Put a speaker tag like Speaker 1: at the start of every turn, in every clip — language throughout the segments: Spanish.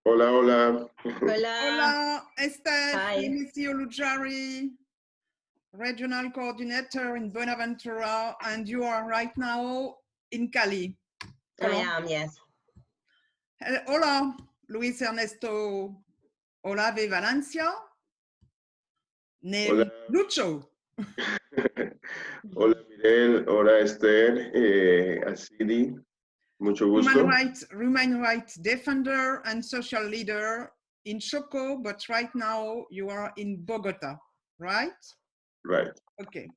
Speaker 1: Hola, hola.
Speaker 2: Hola.
Speaker 3: Hola, Estef,
Speaker 2: Hi.
Speaker 3: Monsieur Lujari, Regional Coordinator in Buenaventura, and you are right now in Cali.
Speaker 2: I am, yes.
Speaker 3: Hola, Luis Ernesto Olave Valencia,
Speaker 1: Hola.
Speaker 3: named Lucho.
Speaker 1: Hola, Mirel. Hola, Esther. Asidi. Mucho gusto.
Speaker 3: Human rights defender and social leader in Choco, but right now you are in Bogota, right?
Speaker 1: Right.
Speaker 3: Okay.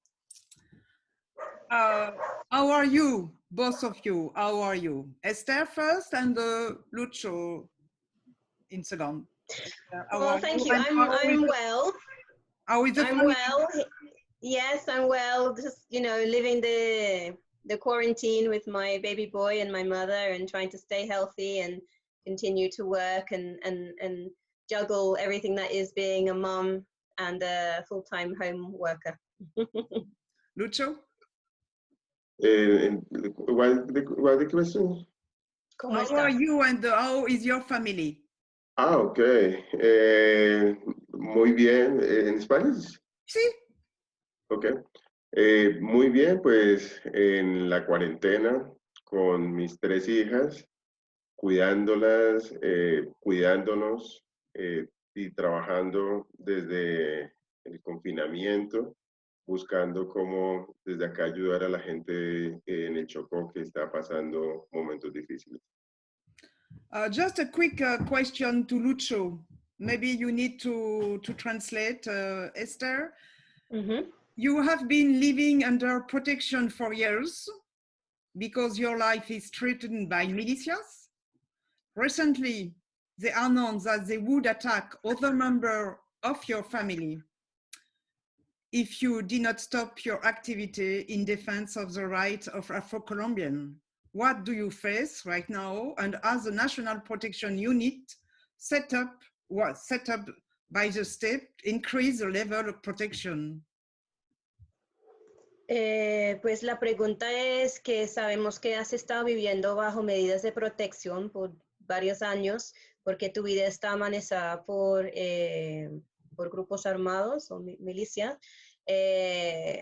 Speaker 3: How are you, both of you? How are you? Esther first and Lucho in second.
Speaker 2: Well, thank you. I'm well.
Speaker 3: How is the
Speaker 2: I'm
Speaker 3: family?
Speaker 2: well. Yes, I'm well. Just, living the quarantine with my baby boy and my mother and trying to stay healthy and continue to work and juggle everything that is being a mom and a full-time home worker.
Speaker 3: Lucho?
Speaker 1: What the question?
Speaker 2: ¿Cómo
Speaker 3: How are
Speaker 2: estás?
Speaker 3: you and how is your family?
Speaker 1: Ok. Muy bien. ¿En español?
Speaker 3: Sí.
Speaker 1: Ok. Muy bien, pues en la cuarentena con mis 3 hijas, cuidándolas, cuidándonos y trabajando desde el confinamiento, buscando cómo desde acá ayudar a la gente en el Chocó que está pasando momentos difíciles.
Speaker 3: Just a quick question to Lucho. Maybe you need to translate, Esther.
Speaker 2: Mm-hmm.
Speaker 3: You have been living under protection for years because your life is threatened by militias. Recently, they announced that they would attack other members of your family if you did not stop your activity in defense of the rights of Afro-Colombian. What do you face right now? And as a national protection unit set up by the state, increase the level of protection?
Speaker 2: Pues la pregunta es que sabemos que has estado viviendo bajo medidas de protección por varios años porque tu vida está amenazada por grupos armados o milicias.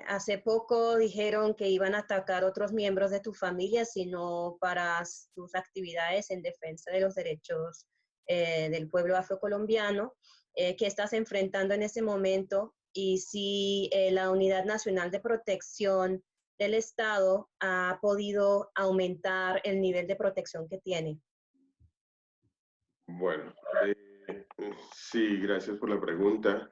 Speaker 2: Hace poco dijeron que iban a atacar otros miembros de tu familia si no paras tus actividades en defensa de los derechos del pueblo afrocolombiano que estás enfrentando en ese momento. Y si la Unidad Nacional de Protección del Estado ha podido aumentar el nivel de protección que tiene.
Speaker 1: Bueno, sí, gracias por la pregunta.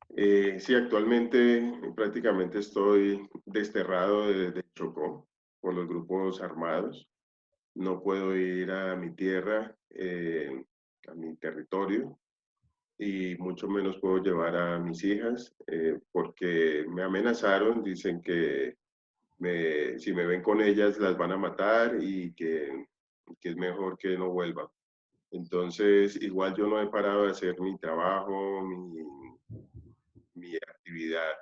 Speaker 1: Sí, actualmente prácticamente estoy desterrado de Chocó por los grupos armados. No puedo ir a mi tierra, a mi territorio, y mucho menos puedo llevar a mis hijas porque me amenazaron, dicen que si me ven con ellas las van a matar y que es mejor que no vuelva. Entonces, igual yo no he parado de hacer mi trabajo, mi actividad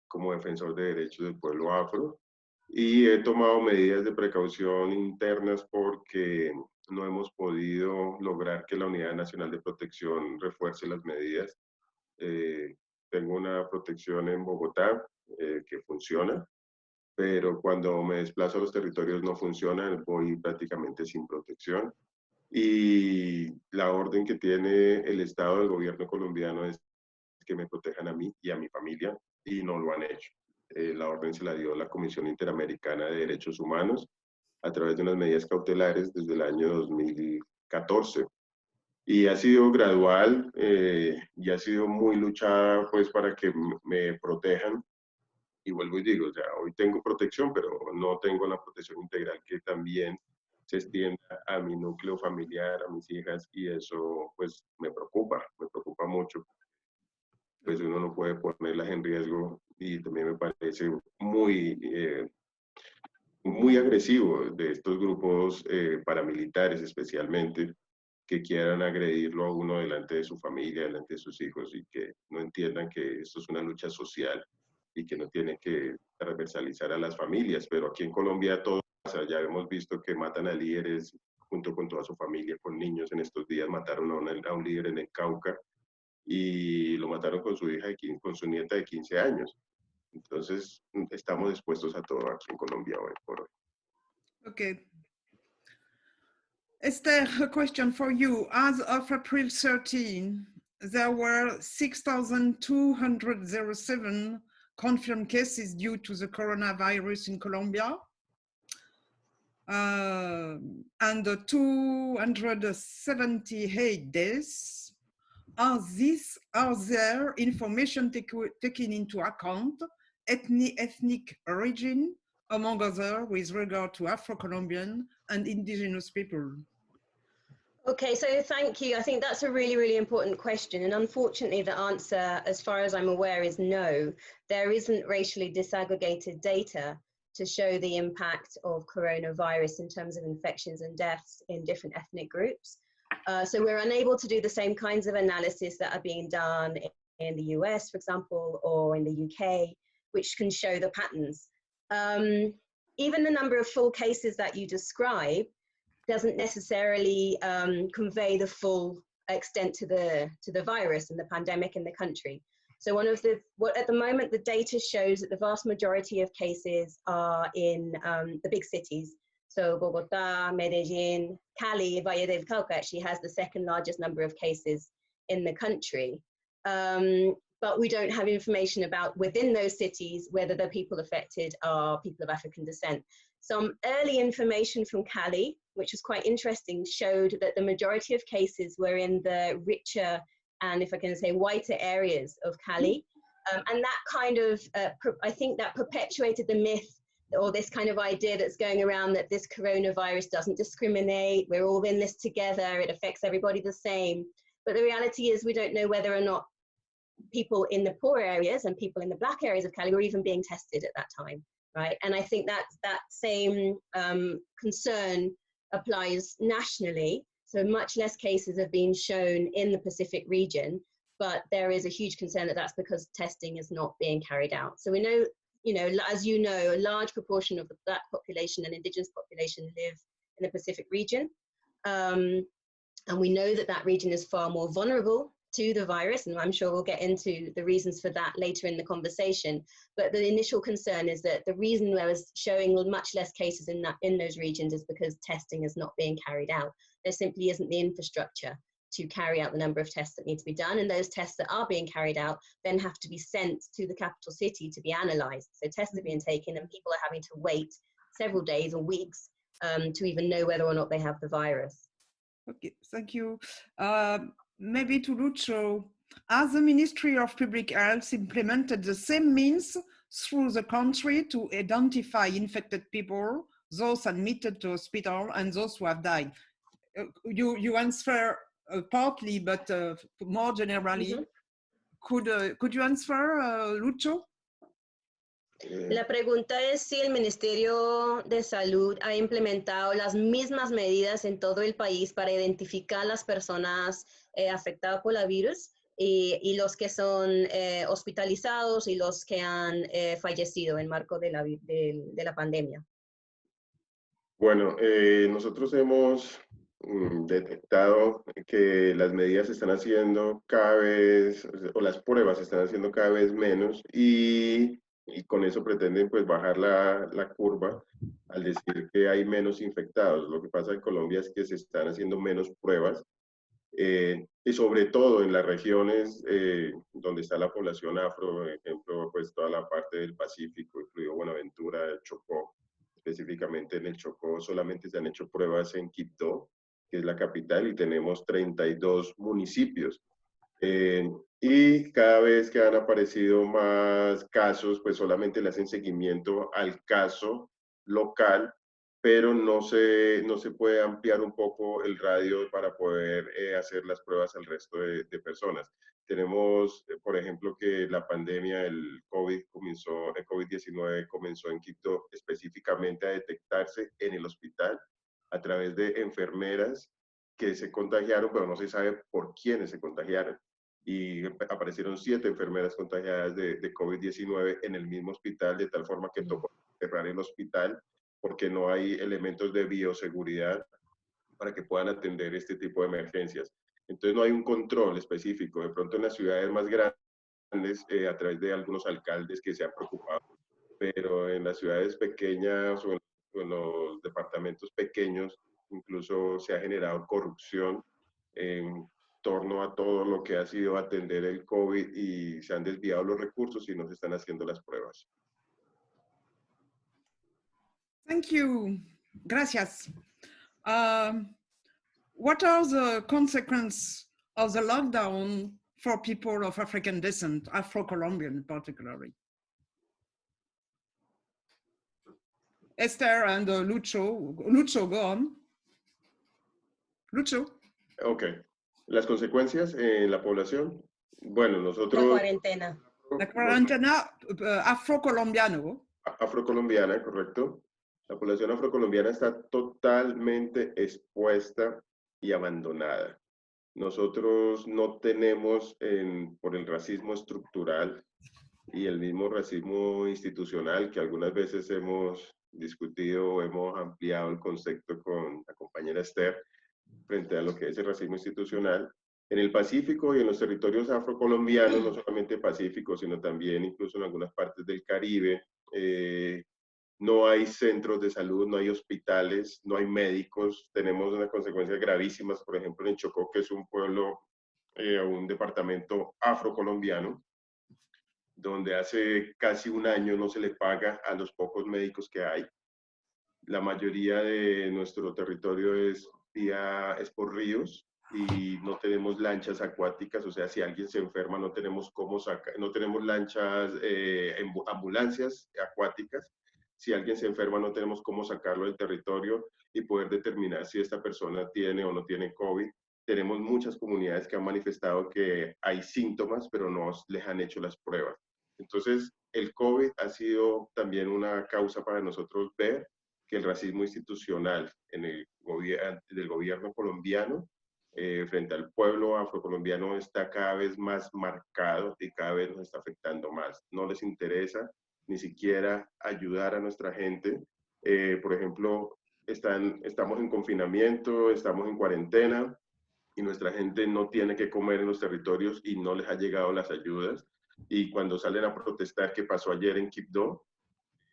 Speaker 1: como defensor de derechos del pueblo afro y he tomado medidas de precaución internas porque no hemos podido lograr que la Unidad Nacional de Protección refuerce las medidas. Tengo una protección en Bogotá que funciona, pero cuando me desplazo a los territorios no funciona, voy prácticamente sin protección. Y la orden que tiene el Estado del gobierno colombiano es que me protejan a mí y a mi familia, y no lo han hecho. La orden se la dio la Comisión Interamericana de Derechos Humanos a través de unas medidas cautelares desde el año 2014. Y ha sido gradual y ha sido muy luchada pues para que me protejan. Y vuelvo y digo, o sea, hoy tengo protección, pero no tengo la protección integral que también se extienda a mi núcleo familiar, a mis hijas, y eso pues me preocupa mucho. Pues uno no puede ponerlas en riesgo y también me parece muy agresivo de estos grupos paramilitares especialmente, que quieran agredirlo a uno delante de su familia, delante de sus hijos, y que no entiendan que esto es una lucha social y que no tiene que transversalizar a las familias. Pero aquí en Colombia todo pasa, ya hemos visto que matan a líderes junto con toda su familia, con niños. En estos días mataron a un líder en el Cauca y lo mataron con su hija, con su nieta de 15 años. Entonces, estamos dispuestos a todo aquí en Colombia hoy por hoy.
Speaker 3: Okay. Esther, a question for you. As of April 13, there were 6,207 confirmed cases due to the coronavirus in Colombia. And 278 deaths. Are there information taken into account ethnic origin, among others, with regard to Afro-Colombian and indigenous people?
Speaker 2: Okay, so thank you. I think that's a really, really important question. And unfortunately, the answer, as far as I'm aware, is no. There isn't racially disaggregated data to show the impact of coronavirus in terms of infections and deaths in different ethnic groups. So we're unable to do the same kinds of analysis that are being done in the US, for example, or in the UK, which can show the patterns. Even the number of full cases that you describe doesn't necessarily convey the full extent to the virus and the pandemic in the country. So at the moment, the data shows that the vast majority of cases are in the big cities. So Bogota, Medellin, Cali, Valle del Cauca actually has the second largest number of cases in the country. But we don't have information about within those cities whether the people affected are people of African descent. Some early information from Cali, which was quite interesting, showed that the majority of cases were in the richer and, if I can say, whiter areas of Cali. And that kind of, I think that perpetuated the myth or this kind of idea that's going around that this coronavirus doesn't discriminate, we're all in this together, it affects everybody the same. But the reality is we don't know whether or not people in the poor areas and people in the black areas of Cali were even being tested at that time, right? And I think that same concern applies nationally. So much less cases have been shown in the Pacific region, but there is a huge concern that that's because testing is not being carried out. So we know, as you know, a large proportion of the Black population and indigenous population live in the Pacific region. And we know that that region is far more vulnerable to the virus, and I'm sure we'll get into the reasons for that later in the conversation. But the initial concern is that the reason there was showing much less cases in those regions is because testing is not being carried out. There simply isn't the infrastructure to carry out the number of tests that need to be done, and those tests that are being carried out then have to be sent to the capital city to be analyzed. So tests are being taken and people are having to wait several days or weeks to even know whether or not they have the virus.
Speaker 3: Okay, thank you. Maybe to Lucho, has the Ministry of Public Health implemented the same means through the country to identify infected people, those admitted to hospital, and those who have died? You answer partly, but more generally, could you answer, Lucho?
Speaker 2: La pregunta es si el Ministerio de Salud ha implementado las mismas medidas en todo el país para identificar a las personas afectadas por el virus y los que son hospitalizados y los que han fallecido en marco de la pandemia.
Speaker 1: Bueno, nosotros hemos detectado que las medidas se están haciendo cada vez, o las pruebas se están haciendo cada vez menos y con eso pretenden pues bajar la curva al decir que hay menos infectados. Lo que pasa en Colombia es que se están haciendo menos pruebas y sobre todo en las regiones donde está la población afro, por ejemplo, pues toda la parte del Pacífico, incluido Buenaventura, Chocó. Específicamente en el Chocó solamente se han hecho pruebas en Quibdó, que es la capital, y tenemos 32 municipios. Y cada vez que han aparecido más casos, pues solamente le hacen seguimiento al caso local, pero no se puede ampliar un poco el radio para poder hacer las pruebas al resto de personas. Tenemos, por ejemplo, que la pandemia, el COVID-19 comenzó en Quito específicamente a detectarse en el hospital a través de enfermeras que se contagiaron, pero no se sabe por quiénes se contagiaron. Y aparecieron 7 enfermeras contagiadas de COVID-19 en el mismo hospital, de tal forma que tocó cerrar el hospital porque no hay elementos de bioseguridad para que puedan atender este tipo de emergencias. Entonces no hay un control específico. De pronto en las ciudades más grandes, a través de algunos alcaldes que se han preocupado, pero en las ciudades pequeñas o en los departamentos pequeños, incluso se ha generado corrupción en torno a todo lo que ha sido atender el COVID y se han desviado los recursos y no se están haciendo las pruebas.
Speaker 3: Thank you. Gracias. What are the consequences of the lockdown for people of African descent, Afro-Colombian particularly? Esther and Lucho. Lucho, go on. Lucho.
Speaker 1: Ok. Las consecuencias en la población. Bueno, nosotros...
Speaker 2: La cuarentena.
Speaker 3: La cuarentena afro-colombiano.
Speaker 1: Afrocolombiana, correcto. La población afrocolombiana está totalmente expuesta y abandonada. Nosotros no tenemos, por el racismo estructural y el mismo racismo institucional, que algunas veces hemos discutido o hemos ampliado el concepto con la compañera Esther, frente a lo que es el racismo institucional. En el Pacífico y en los territorios afrocolombianos, no solamente Pacífico, sino también incluso en algunas partes del Caribe, no hay centros de salud, no hay hospitales, no hay médicos. Tenemos unas consecuencias gravísimas, por ejemplo, en Chocó, que es un pueblo, un departamento afrocolombiano, donde hace casi un año no se le paga a los pocos médicos que hay. La mayoría de nuestro territorio es por ríos y no tenemos lanchas acuáticas, o sea, si alguien se enferma no tenemos cómo sacar, no tenemos lanchas, ambulancias acuáticas. Si alguien se enferma no tenemos cómo sacarlo del territorio y poder determinar si esta persona tiene o no tiene COVID. Tenemos muchas comunidades que han manifestado que hay síntomas, pero no les han hecho las pruebas. Entonces, el COVID ha sido también una causa para nosotros ver que el racismo institucional del gobierno colombiano frente al pueblo afrocolombiano está cada vez más marcado y cada vez nos está afectando más. No les interesa ni siquiera ayudar a nuestra gente. Por ejemplo, estamos en confinamiento, estamos en cuarentena y nuestra gente no tiene que comer en los territorios y no les ha llegado las ayudas. Y cuando salen a protestar, que pasó ayer en Quibdó,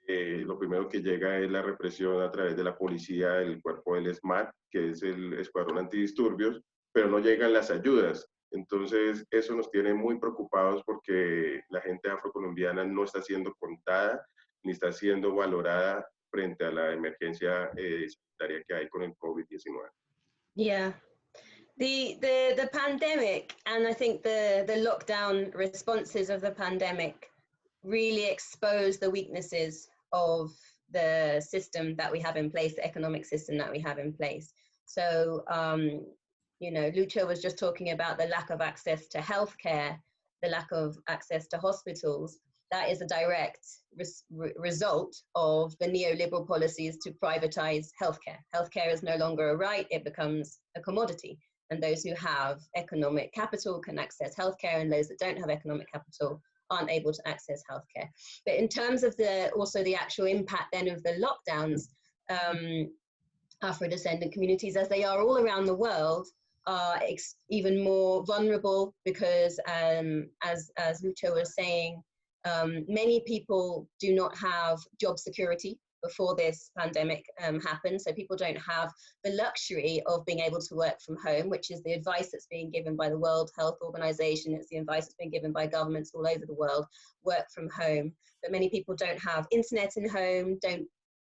Speaker 1: lo primero que llega es la represión a través de la policía, el cuerpo del SMAT, que es el Escuadrón Antidisturbios, pero no llegan las ayudas. Entonces, eso nos tiene muy preocupados porque la gente afrocolombiana no está siendo contada ni está siendo valorada frente a la emergencia sanitaria que hay con el COVID-19.
Speaker 2: Yeah. The pandemic, and I think the lockdown responses of the pandemic really expose the weaknesses of the system that we have in place, the economic system that we have in place. So, you know, Lucho was just talking about the lack of access to healthcare, the lack of access to hospitals. That is a direct result of the neoliberal policies to privatize healthcare. Healthcare is no longer a right, it becomes a commodity. And those who have economic capital can access healthcare, and those that don't have economic capital aren't able to access healthcare. But in terms of also the actual impact then of the lockdowns, Afro-descendant communities, as they are all around the world, are even more vulnerable because, as Lucho was saying, many people do not have job security before this pandemic happened. So people don't have the luxury of being able to work from home, which is the advice that's being given by the World Health Organization. It's the advice that's been given by governments all over the world, work from home. But many people don't have internet in home,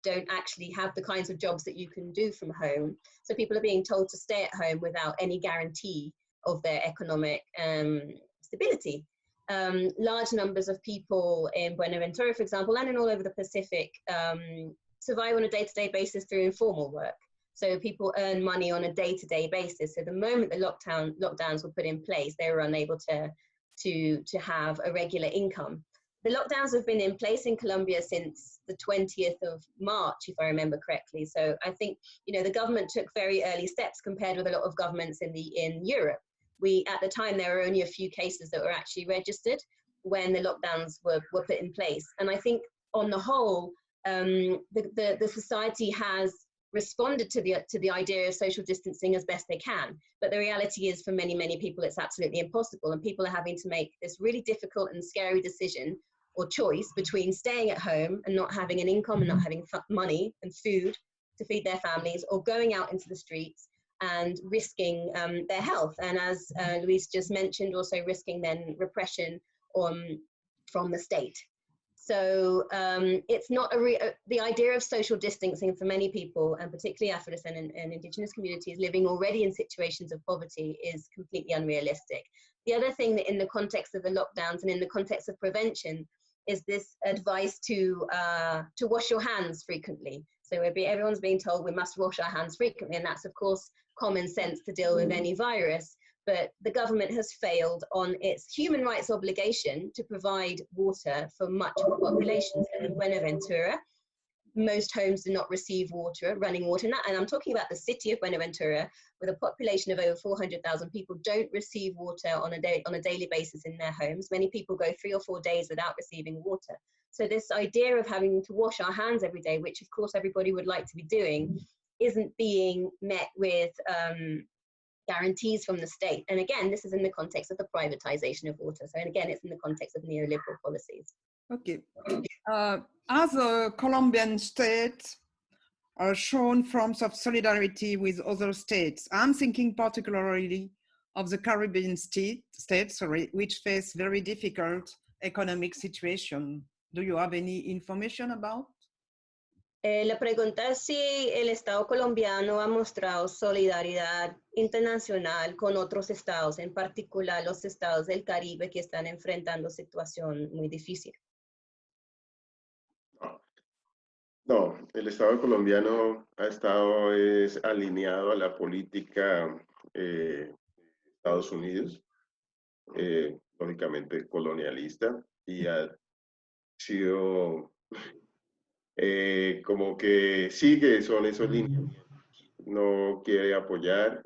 Speaker 2: don't actually have the kinds of jobs that you can do from home. So people are being told to stay at home without any guarantee of their economic stability. Large numbers of people in Buenaventura, for example, and in all over the Pacific, survive on a day-to-day basis through informal work. So people earn money on a day-to-day basis. So the moment the lockdowns were put in place, they were unable to have a regular income. The lockdowns have been in place in Colombia since the 20th of March, if I remember correctly. So I think, you know, the government took very early steps compared with a lot of governments in Europe. At the time, there were only a few cases that were actually registered when the lockdowns were put in place. And I think on the whole, the society has responded to the idea of social distancing as best they can. But the reality is, for many, many people, it's absolutely impossible. And people are having to make this really difficult and scary decision or choice between staying at home and not having an income and not having money and food to feed their families, or going out into the streets and risking their health. And as Luis just mentioned, also risking then repression from the state. So it's not the idea of social distancing for many people, and particularly Afro-Descent and Indigenous communities living already in situations of poverty, is completely unrealistic. The other thing that in the context of the lockdowns and in the context of prevention is this advice to wash your hands frequently. So everyone's being told we must wash our hands frequently, and that's of course common sense to deal with any virus. But the government has failed on its human rights obligation to provide water for much of the population. So in Buenaventura, most homes do not receive water, running water. And I'm talking about the city of Buenaventura, with a population of over 400,000 people, don't receive water on a daily basis in their homes. Many people go 3 or 4 days without receiving water. So this idea of having to wash our hands every day, which of course everybody would like to be doing, isn't being met with guarantees from the state. And again, this is in the context of the privatization of water. So, and again, it's in the context of neoliberal policies.
Speaker 3: Okay. As a Colombian state shown forms of solidarity with other states, I'm thinking particularly of the Caribbean states, which face very difficult economic situation. Do you have any information about?
Speaker 2: La pregunta es si el Estado colombiano ha mostrado solidaridad internacional con otros estados, en particular los estados del Caribe que están enfrentando situación muy difícil.
Speaker 1: No, el Estado colombiano ha estado alineado a la política de Estados Unidos, lógicamente colonialista, y ha sido como que sigue son esos lineamientos. No quiere apoyar,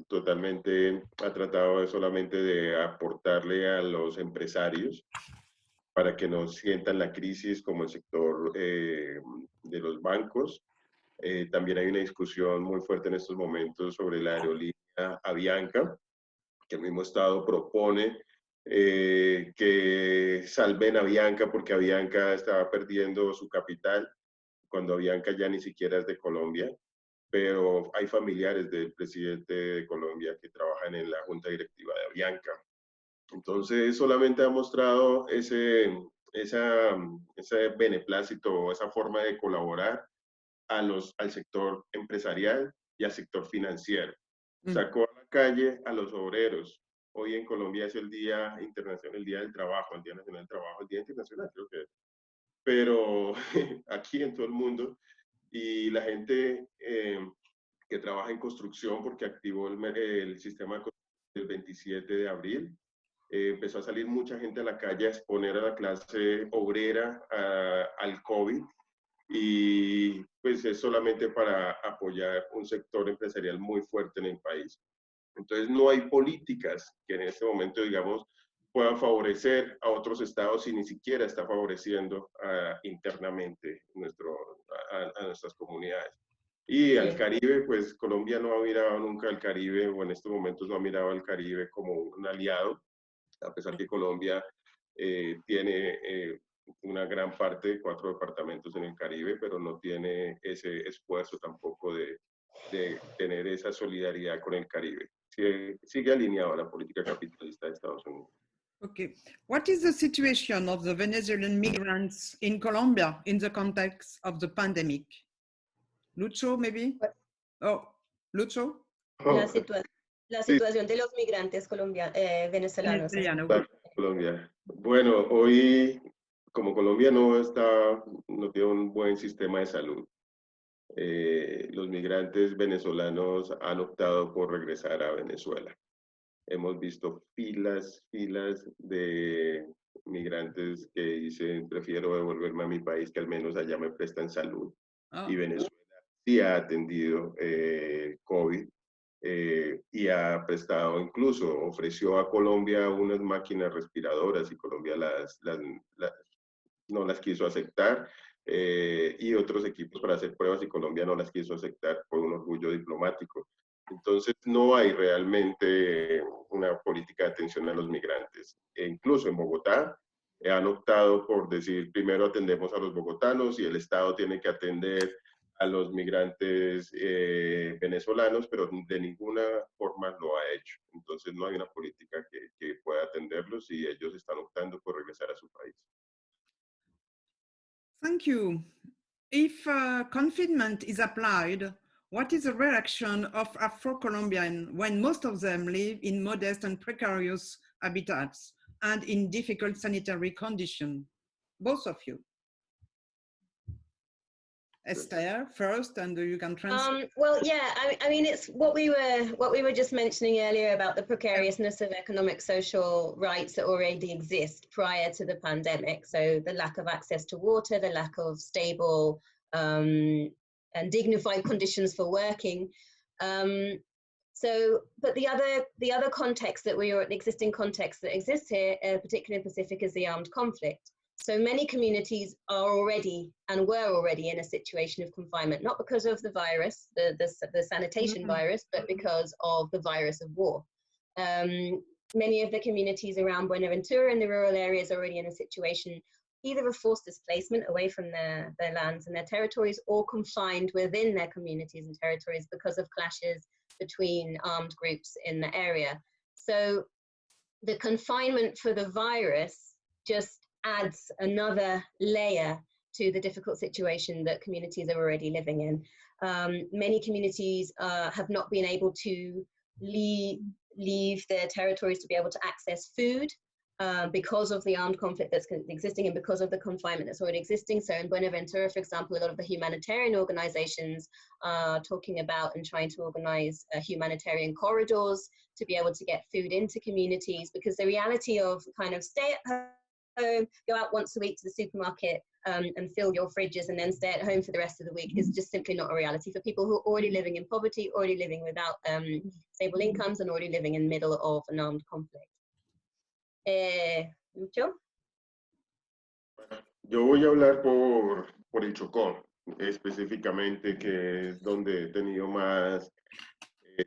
Speaker 1: totalmente ha tratado solamente de aportarle a los empresarios para que no sientan la crisis, como el sector de los bancos. También hay una discusión muy fuerte en estos momentos sobre la aerolínea Avianca, que el mismo Estado propone que salven a Avianca porque Avianca estaba perdiendo su capital, cuando Avianca ya ni siquiera es de Colombia, pero hay familiares del presidente de Colombia que trabajan en la junta directiva de Avianca. Entonces solamente ha mostrado ese beneplácito o esa forma de colaborar al sector empresarial y al sector financiero. Sacó a la calle a los obreros. Hoy en Colombia es el Día Internacional, el Día del Trabajo, el Día Nacional del Trabajo, el Día Internacional creo que es. Pero aquí en todo el mundo, y la gente que trabaja en construcción, porque activó el sistema el 27 de abril, empezó a salir mucha gente a la calle a exponer a la clase obrera al COVID, y pues es solamente para apoyar un sector empresarial muy fuerte en el país. Entonces no hay políticas que en este momento, digamos, puedan favorecer a otros estados, y ni siquiera está favoreciendo internamente a nuestras comunidades. Y al Caribe, pues Colombia no ha mirado nunca al Caribe, o en estos momentos no ha mirado al Caribe como un aliado, a pesar que Colombia tiene una gran parte de 4 departamentos en el Caribe, pero no tiene ese esfuerzo tampoco de tener esa solidaridad con el Caribe. Sigue alineado a la política capitalista de Estados Unidos.
Speaker 3: Okay. What is the situation of the Venezuelan migrants in Colombia in the context of the pandemic? Lucho, maybe? Oh, Lucho?
Speaker 2: La situación de los migrantes venezolanos.
Speaker 1: Colombia. Bueno, hoy, como Colombia no tiene un buen sistema de salud, los migrantes venezolanos han optado por regresar a Venezuela. Hemos visto filas de migrantes que dicen, prefiero devolverme a mi país, que al menos allá me prestan salud. Oh. Y Venezuela sí ha atendido COVID y ha prestado, incluso ofreció a Colombia unas máquinas respiradoras, y Colombia no las quiso aceptar. y otros equipos para hacer pruebas y Colombia no las quiso aceptar por un orgullo diplomático. Entonces, no hay realmente una política de atención a los migrantes. E incluso en Bogotá han optado por decir, primero atendemos a los bogotanos y el Estado tiene que atender a los migrantes venezolanos, pero de ninguna forma lo ha hecho. Entonces, no hay una política que pueda atenderlos y ellos están optando por regresar a su país.
Speaker 3: Thank you. If confinement is applied, what is the reaction of Afro-Colombians when most of them live in modest and precarious habitats and in difficult sanitary conditions? Both of you. Esther first, and you can translate.
Speaker 2: Well, yeah, I mean, it's what we were just mentioning earlier about the precariousness of economic social rights that already exist prior to the pandemic. So the lack of access to water, the lack of stable and dignified conditions for working. But the other context that the existing context that exists here, particularly in Pacific, is the armed conflict. So many communities are already and were already in a situation of confinement, not because of the virus, the sanitation virus, but because of the virus of war. Many of the communities around Buenaventura in the rural areas are already in a situation either of forced displacement away from their lands and their territories, or confined within their communities and territories because of clashes between armed groups in the area. So the confinement for the virus just adds another layer to the difficult situation that communities are already living in. Many communities have not been able to leave their territories to be able to access food because of the armed conflict that's existing and because of the confinement that's already existing. So in Buenaventura, for example, a lot of the humanitarian organizations are talking about and trying to organize humanitarian corridors to be able to get food into communities, because the reality of kind of stay at home, go out once a week to the supermarket and fill your fridges and then stay at home for the rest of the week is just simply not a reality for people who are already living in poverty, already living without stable incomes, and already living in the middle of an armed conflict. ¿Lucho?
Speaker 1: Yo voy a hablar por el Chocó, específicamente, que es donde he tenido más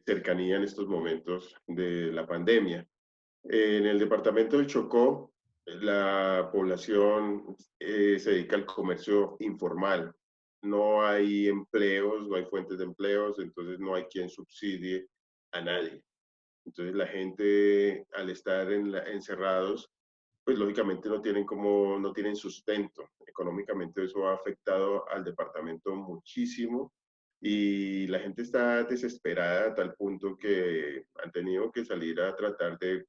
Speaker 1: cercanía en estos momentos de la pandemia. En el departamento del Chocó, la población se dedica al comercio informal. No hay empleos, no hay fuentes de empleos, entonces no hay quien subsidie a nadie. Entonces la gente, al estar encerrados, pues lógicamente no tienen sustento. Económicamente eso ha afectado al departamento muchísimo y la gente está desesperada a tal punto que han tenido que salir a tratar de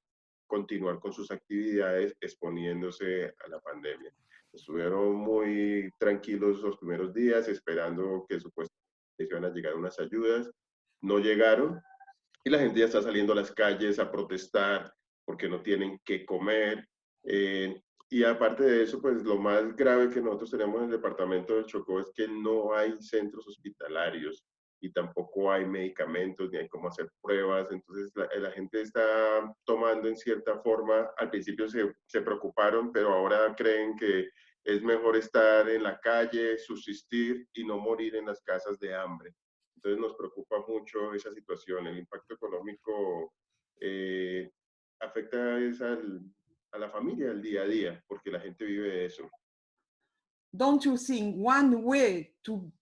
Speaker 1: continuar con sus actividades exponiéndose a la pandemia. Estuvieron muy tranquilos los primeros días esperando que supuestamente iban a llegar unas ayudas. No llegaron y la gente ya está saliendo a las calles a protestar porque no tienen qué comer. Y aparte de eso, pues lo más grave que nosotros tenemos en el departamento del Chocó es que no hay centros hospitalarios y tampoco hay medicamentos, ni hay cómo hacer pruebas. Entonces la gente está tomando en cierta forma, al principio se preocuparon, pero ahora creen que es mejor estar en la calle, subsistir y no morir en las casas de hambre. Entonces nos preocupa mucho esa situación. El impacto económico afecta a la familia el día a día, porque la gente vive de eso.
Speaker 3: Don't you think one way to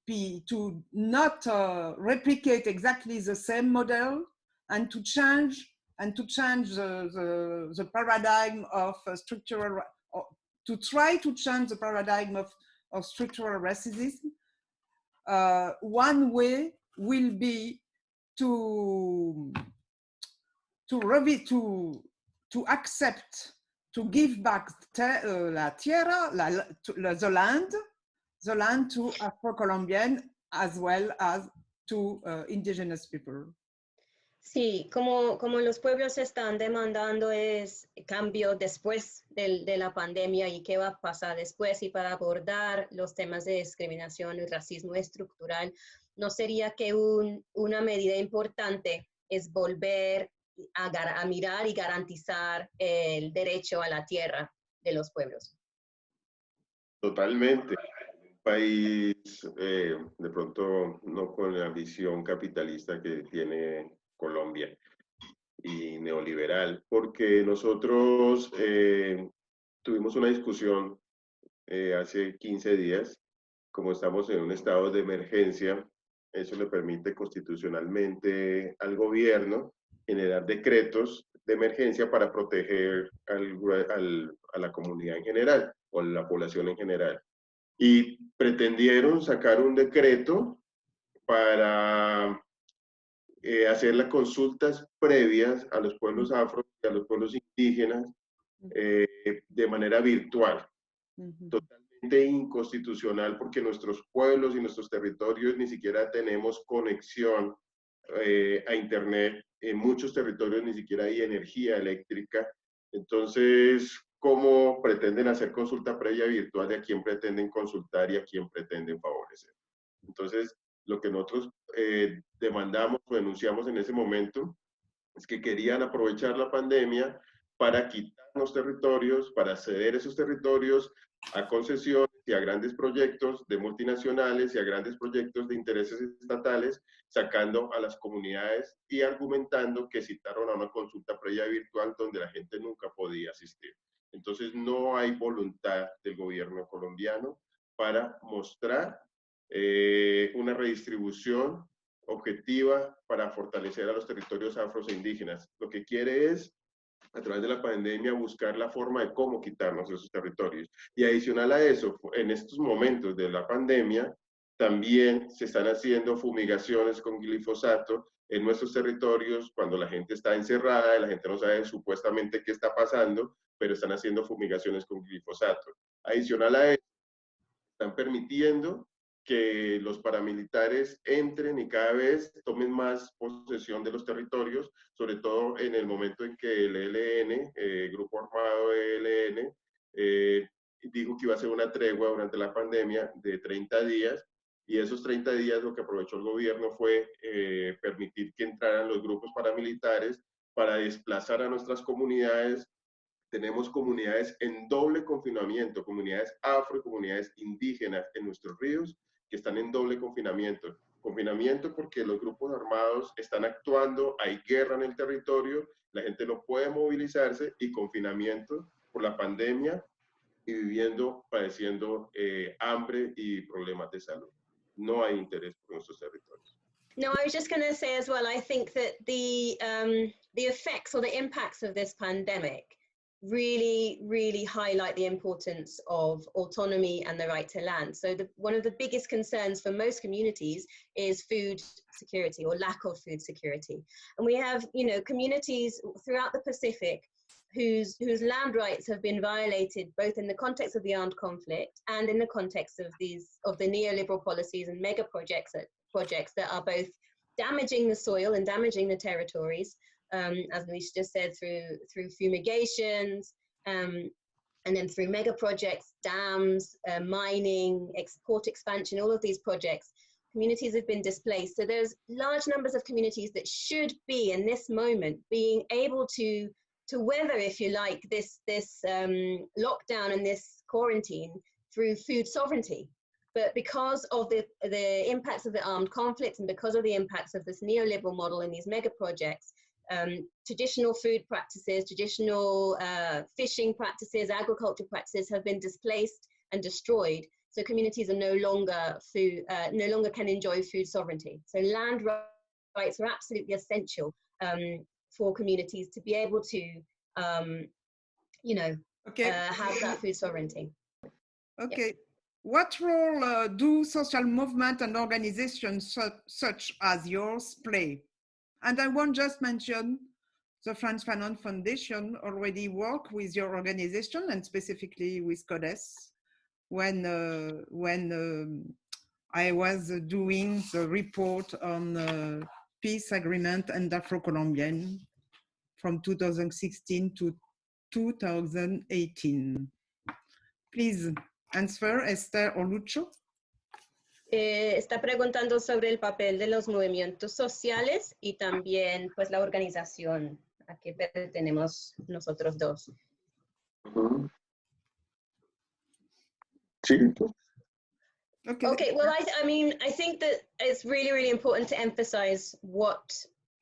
Speaker 3: not replicate exactly the same model and to change the paradigm of structural, to try to change the paradigm of structural racism, one way will be to accept, to give back la tierra, the land to Afro-Colombian as well as to indigenous people.
Speaker 2: Sí, como los pueblos están demandando es cambio después de la pandemia y qué va a pasar después, y para abordar los temas de discriminación y racismo estructural, ¿no sería que una medida importante es volver a mirar y garantizar el derecho a la tierra de los pueblos?
Speaker 1: Totalmente. país de pronto no con la visión capitalista que tiene Colombia y neoliberal, porque nosotros tuvimos una discusión hace 15 días, como estamos en un estado de emergencia, eso le permite constitucionalmente al gobierno generar decretos de emergencia para proteger a la comunidad en general o a la población en general. Y pretendieron sacar un decreto para hacer las consultas previas a los pueblos afro y a los pueblos indígenas de manera virtual. Totalmente inconstitucional porque nuestros pueblos y nuestros territorios ni siquiera tenemos conexión a internet. En muchos territorios ni siquiera hay energía eléctrica. Entonces, ¿cómo pretenden hacer consulta previa virtual de a quién pretenden consultar y a quién pretenden favorecer? Entonces, lo que nosotros demandamos o denunciamos en ese momento es que querían aprovechar la pandemia para quitarnos territorios, para ceder esos territorios a concesiones y a grandes proyectos de multinacionales y a grandes proyectos de intereses estatales, sacando a las comunidades y argumentando que citaron a una consulta previa virtual donde la gente nunca podía asistir. Entonces no hay voluntad del gobierno colombiano para mostrar una redistribución objetiva para fortalecer a los territorios afros e indígenas. Lo que quiere es, a través de la pandemia, buscar la forma de cómo quitarnos esos territorios. Y adicional a eso, en estos momentos de la pandemia, también se están haciendo fumigaciones con glifosato en nuestros territorios cuando la gente está encerrada y la gente no sabe supuestamente qué está pasando, pero están haciendo fumigaciones con glifosato. Adicional a eso, están permitiendo que los paramilitares entren y cada vez tomen más posesión de los territorios, sobre todo en el momento en que el ELN, Grupo Armado ELN, dijo que iba a hacer una tregua durante la pandemia de 30 días, y esos 30 días lo que aprovechó el gobierno fue permitir que entraran los grupos paramilitares para desplazar a nuestras comunidades. Tenemos comunidades en doble confinamiento, comunidades afro y comunidades indígenas en nuestros ríos que están en doble confinamiento. Confinamiento porque los grupos armados están actuando, hay guerra en el territorio, la gente no puede movilizarse, y confinamiento por la pandemia y viviendo, padeciendo hambre y problemas de salud. No hay interés por nuestros territorios.
Speaker 2: No, I was just going to say as well, I think that the effects or the impacts of this pandemic really highlight the importance of autonomy and the right to land. So one of the biggest concerns for most communities is food security or lack of food security. And we have, communities throughout the Pacific whose land rights have been violated both in the context of the armed conflict and in the context of the neoliberal policies and mega projects that are both damaging the soil and damaging the territories, as Alicia just said, through fumigations, and then through mega projects, dams, mining, export expansion, all of these projects. Communities have been displaced. So there's large numbers of communities that should be, in this moment, being able to weather, if you like, this lockdown and this quarantine through food sovereignty. But because of the impacts of the armed conflict and because of the impacts of this neoliberal model and these mega projects, traditional food practices, traditional fishing practices, agriculture practices have been displaced and destroyed. So communities are no longer can enjoy food sovereignty. So land rights are absolutely essential for communities to be able to, have that food sovereignty.
Speaker 3: Okay.
Speaker 2: Yep.
Speaker 3: What role do social movements and organizations such as yours play? And I won't just mention the Frantz Fanon Foundation already work with your organization and specifically with CODES when I was doing the report on peace agreement and Afro-Colombian from 2016 to 2018. Please answer, Esther or Lucho.
Speaker 2: Está preguntando sobre el papel de los movimientos sociales y también pues la organización a que pertenecemos nosotros dos.
Speaker 1: Sí.
Speaker 2: Okay, well, I mean, I think that it's really, really important to emphasize what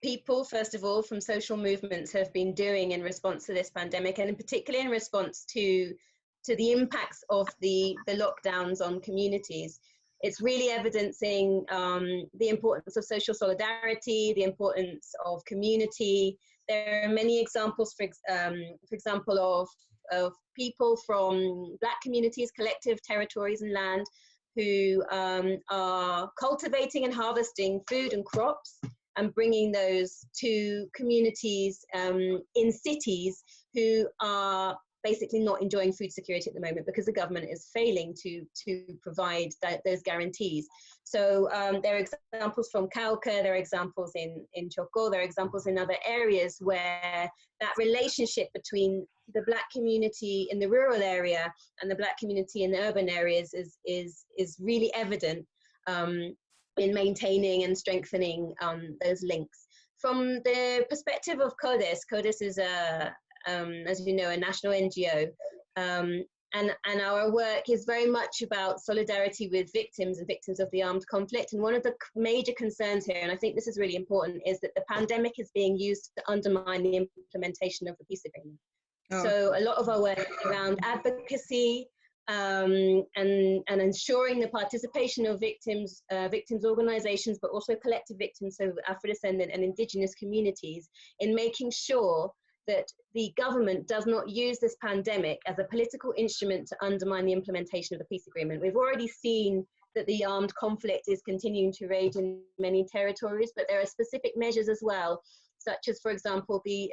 Speaker 2: people, first of all, from social movements have been doing in response to this pandemic, and in particular in response to the impacts of the lockdowns on communities. It's really evidencing the importance of social solidarity, the importance of community. There are many examples, for example, of people from Black communities, collective territories and land, who are cultivating and harvesting food and crops and bringing those to communities in cities who are basically not enjoying food security at the moment because the government is failing to provide those guarantees. So there are examples from Cauca, there are examples in Chocó, there are examples in other areas where that relationship between the Black community in the rural area and the Black community in the urban areas is really evident in maintaining and strengthening those links. From the perspective of CODES, CODES is as you know, a national NGO, and our work is very much about solidarity with victims and victims of the armed conflict. And one of the major concerns here, and I think this is really important, is that the pandemic is being used to undermine the implementation of the peace agreement. Oh. So a lot of our work is around advocacy and ensuring the participation of victims organizations, but also collective victims, so Afro-descendant and indigenous communities, in making sure that the government does not use this pandemic as a political instrument to undermine the implementation of the peace agreement. We've already seen that the armed conflict is continuing to rage in many territories, but there are specific measures as well, such as, for example, the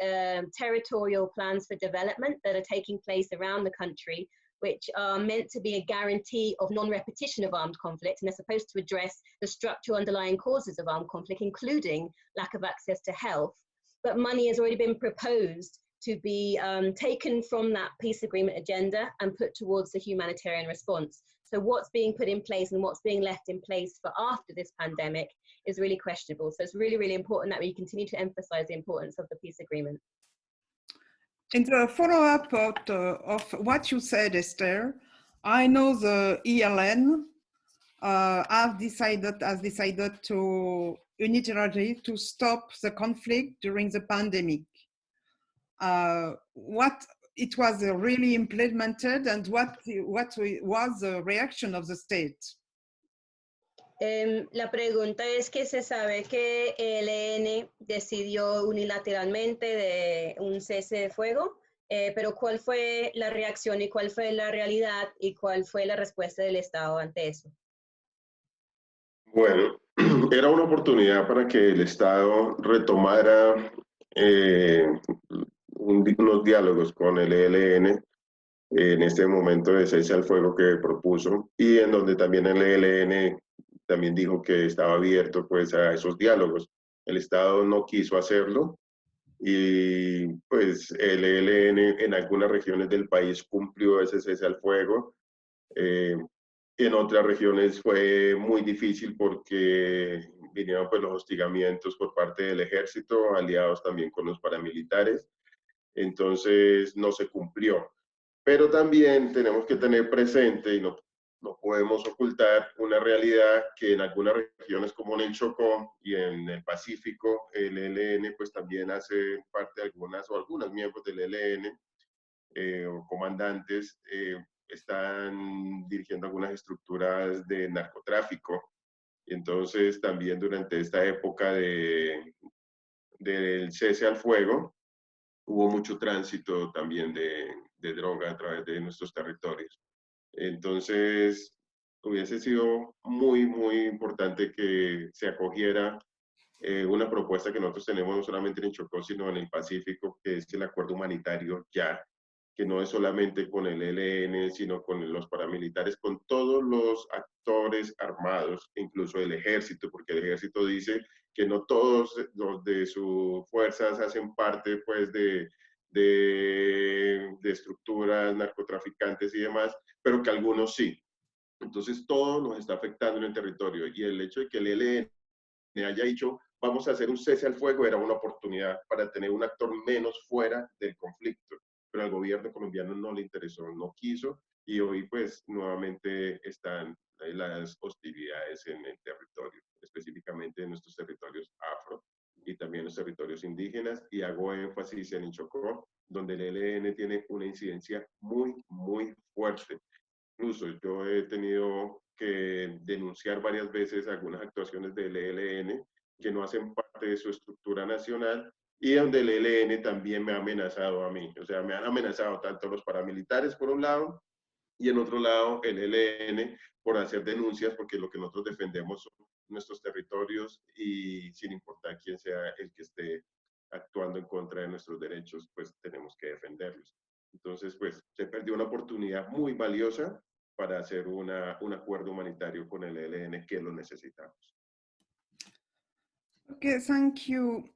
Speaker 2: territorial plans for development that are taking place around the country, which are meant to be a guarantee of non-repetition of armed conflict, and they're supposed to address the structural underlying causes of armed conflict, including lack of access to health. But money has already been proposed to be taken from that peace agreement agenda and put towards the humanitarian response. So what's being put in place and what's being left in place for after this pandemic is really questionable. So it's really, really important that we continue to emphasize the importance of the peace agreement.
Speaker 3: In the follow-up of what you said, Esther, I know the ELN has decided to unilaterally to stop the conflict during the pandemic. What it was really implemented, and what was the reaction of the state?
Speaker 2: La pregunta es que se sabe que ELN decidió unilateralmente de un cese de fuego, pero ¿cuál fue la reacción y cuál fue la realidad y cuál fue la respuesta del Estado ante eso?
Speaker 1: Bueno, era una oportunidad para que el Estado retomara unos diálogos con el ELN en este momento de cese al fuego que propuso, y en donde también el ELN también dijo que estaba abierto pues a esos diálogos. El Estado no quiso hacerlo y pues el ELN en algunas regiones del país cumplió ese cese al fuego. En otras regiones fue muy difícil porque vinieron pues los hostigamientos por parte del ejército, aliados también con los paramilitares, entonces no se cumplió. Pero también tenemos que tener presente, y no podemos ocultar, una realidad que en algunas regiones como en el Chocó y en el Pacífico, el ELN pues también hace parte de algunos miembros del ELN o comandantes están dirigiendo algunas estructuras de narcotráfico. Entonces también durante esta época del cese al fuego hubo mucho tránsito también de droga a través de nuestros territorios. Entonces hubiese sido muy, muy importante que se acogiera una propuesta que nosotros tenemos no solamente en Chocó, sino en el Pacífico, que es el acuerdo humanitario ya, que no es solamente con el ELN, sino con los paramilitares, con todos los actores armados, incluso el ejército, porque el ejército dice que no todos los de sus fuerzas hacen parte pues de estructuras narcotraficantes y demás, pero que algunos sí. Entonces todo nos está afectando en el territorio, y el hecho de que el ELN haya dicho vamos a hacer un cese al fuego era una oportunidad para tener un actor menos fuera del conflicto. Pero el gobierno colombiano no le interesó, no quiso, y hoy pues nuevamente están las hostilidades en el territorio, específicamente en nuestros territorios afro y también los territorios indígenas, y hago énfasis en el Chocó, donde el ELN tiene una incidencia muy, muy fuerte. Incluso yo he tenido que denunciar varias veces algunas actuaciones del ELN que no hacen parte de su estructura nacional y donde el ELN también me ha amenazado a mí. O sea, me han amenazado tanto los paramilitares por un lado y en otro lado el ELN por hacer denuncias, porque lo que nosotros defendemos son nuestros territorios y sin importar quién sea el que esté actuando en contra de nuestros derechos, pues tenemos que defenderlos. Entonces, pues se perdió una oportunidad muy valiosa para hacer un acuerdo humanitario con el ELN que lo necesitamos.
Speaker 3: Okay, thank you.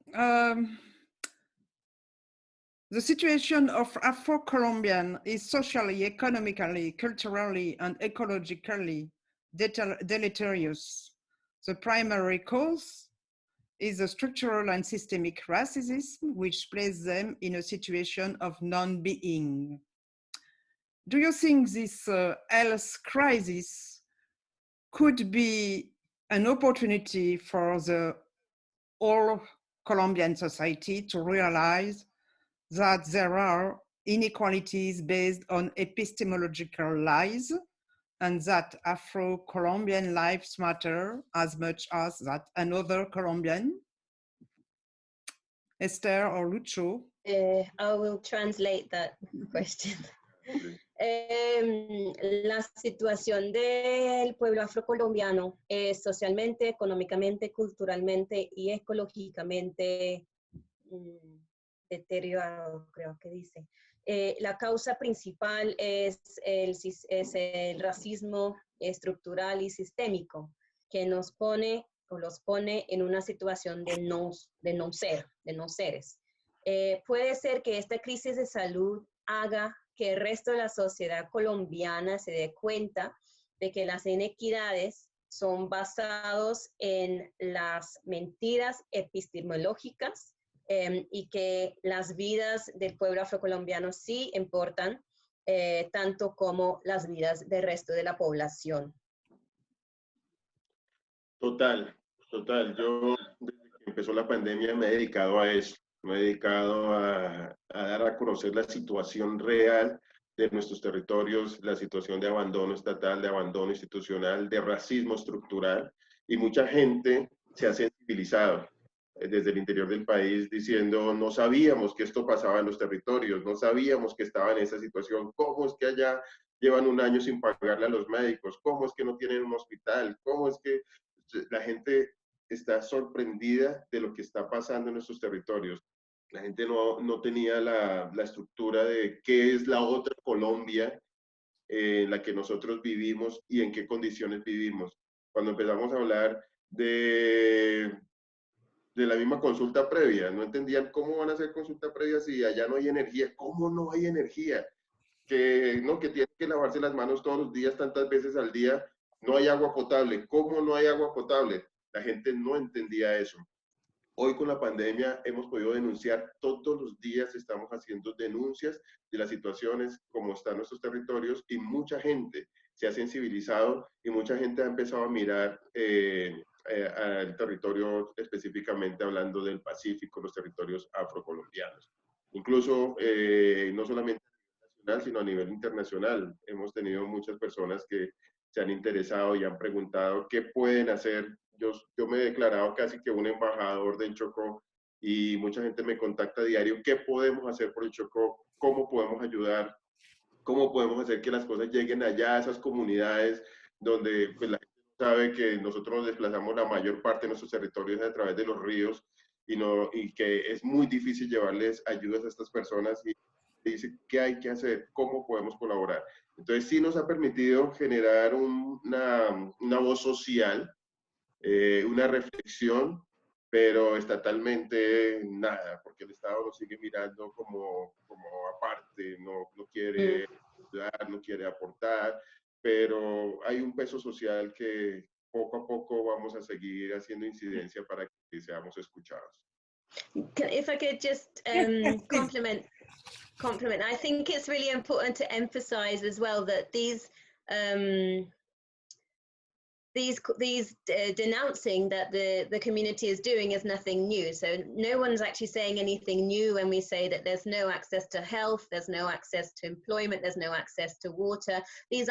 Speaker 3: The situation of Afro-Colombian is socially, economically, culturally, and ecologically deleterious. The primary cause is the structural and systemic racism, which places them in a situation of non-being. Do you think this health crisis could be an opportunity for the whole Colombian society to realize that there are inequalities based on epistemological lies and that Afro-Colombian lives matter as much as that another Colombian? Esther or Lucho?
Speaker 2: I will translate that question. La situación del pueblo afrocolombiano es socialmente, económicamente, culturalmente y ecológicamente deteriorado, creo que dice. La causa principal es el racismo estructural y sistémico que nos pone o los pone en una situación de no seres. Puede ser que esta crisis de salud haga que el resto de la sociedad colombiana se dé cuenta de que las inequidades son basadas en las mentiras epistemológicas y que las vidas del pueblo afrocolombiano sí importan, tanto como las vidas del resto de la población.
Speaker 1: Total. Yo desde que empezó la pandemia me he dedicado a eso. Me he dedicado a dar a conocer la situación real de nuestros territorios, la situación de abandono estatal, de abandono institucional, de racismo estructural, y mucha gente se ha sensibilizado desde el interior del país diciendo, no sabíamos que esto pasaba en los territorios, no sabíamos que estaba en esa situación, ¿cómo es que allá llevan un año sin pagarle a los médicos? ¿Cómo es que no tienen un hospital? ¿Cómo es que la gente está sorprendida de lo que está pasando en nuestros territorios? La gente no tenía la estructura de qué es la otra Colombia en la que nosotros vivimos y en qué condiciones vivimos. Cuando empezamos a hablar de la misma consulta previa, no entendían cómo van a hacer consulta previa si allá no hay energía. ¿Cómo no hay energía? Que tienen que lavarse las manos todos los días, tantas veces al día. No hay agua potable. ¿Cómo no hay agua potable? La gente no entendía eso. Hoy con la pandemia hemos podido denunciar todos los días, estamos haciendo denuncias de las situaciones como están nuestros territorios y mucha gente se ha sensibilizado y mucha gente ha empezado a mirar al territorio, específicamente hablando del Pacífico, los territorios afrocolombianos. Incluso no solamente a nivel nacional, sino a nivel internacional. Hemos tenido muchas personas que se han interesado y han preguntado qué pueden hacer. Yo me he declarado casi que un embajador del Chocó y mucha gente me contacta a diario, ¿qué podemos hacer por el Chocó? ¿Cómo podemos ayudar? ¿Cómo podemos hacer que las cosas lleguen allá a esas comunidades donde pues, la gente sabe que nosotros nos desplazamos la mayor parte de nuestros territorios a través de los ríos y que es muy difícil llevarles ayudas a estas personas y dice qué hay que hacer, cómo podemos colaborar? Entonces sí nos ha permitido generar una voz social, una reflexión, pero estatalmente nada, porque el Estado nos sigue mirando como aparte, no quiere ayudar, no quiere aportar, pero hay un peso social que poco a poco vamos a seguir haciendo incidencia para que seamos escuchados.
Speaker 2: If I could just compliment compliment. I think it's really important to emphasize as well that these denouncing that the community is doing is nothing new. So no one's actually saying anything new when we say that there's no access to health, there's no access to employment, there's no access to water. These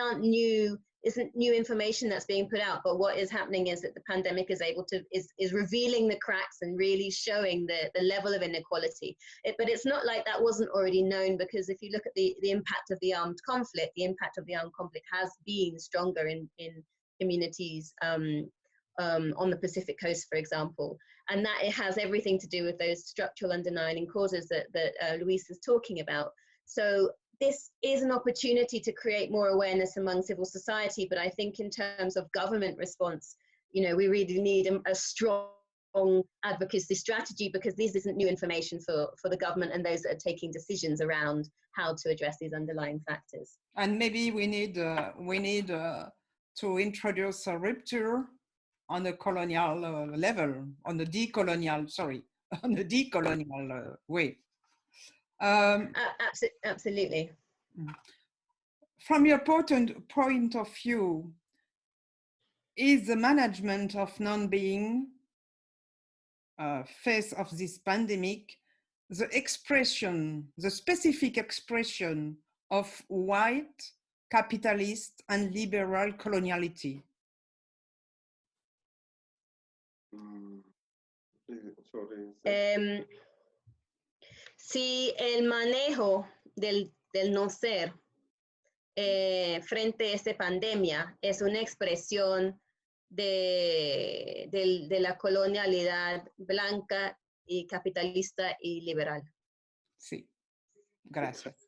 Speaker 2: isn't new information that's being put out, but what is happening is that the pandemic is is revealing the cracks and really showing the level of inequality. But it's not like that wasn't already known, because if you look at the impact of the armed conflict, has been stronger in communities on the Pacific coast, for example, and that it has everything to do with those structural underlying causes that Luis is talking about. So this is an opportunity to create more awareness among civil society, but I think in terms of government response, we really need a strong advocacy strategy, because this isn't new information for the government and those that are taking decisions around how to address these underlying factors.
Speaker 3: And maybe we need to introduce a rupture on a colonial level, on the decolonial way.
Speaker 2: Absolutely.
Speaker 3: From your point of view, is the management of non-being face of this pandemic the specific expression of white, capitalist, and liberal coloniality?
Speaker 2: Si el manejo del no ser frente a esta pandemia es una expresión de la colonialidad blanca y capitalista y liberal.
Speaker 3: Sí, gracias.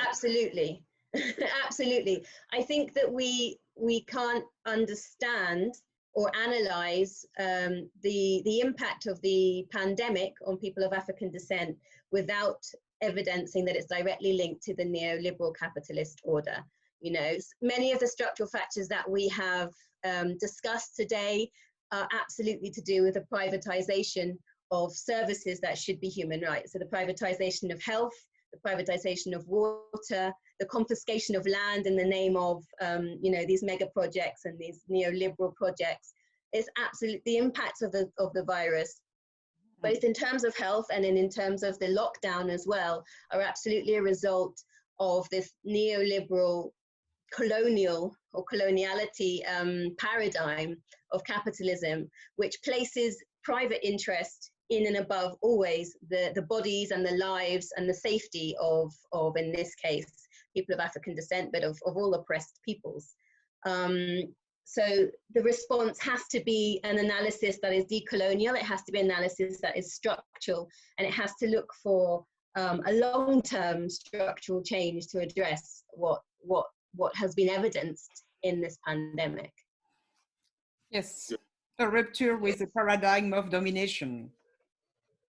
Speaker 2: Absolutely. Absolutely. I think that we can't understand or analyze the impact of the pandemic on people of African descent without evidencing that it's directly linked to the neoliberal capitalist order. Many of the structural factors that we have discussed today are absolutely to do with the privatization of services that should be human rights. So the privatization of health, the privatization of water, the confiscation of land in the name of, these mega projects and these neoliberal projects is absolutely the impact of the virus, both in terms of health and in terms of the lockdown as well, are absolutely a result of this neoliberal colonial or coloniality paradigm of capitalism, which places private interest in and above always the bodies and the lives and the safety of in this case, people of African descent, but of all oppressed peoples. So the response has to be an analysis that is decolonial, it has to be an analysis that is structural, and it has to look for a long-term structural change to address what has been evidenced in this pandemic.
Speaker 3: Yes, a rupture with the paradigm of domination.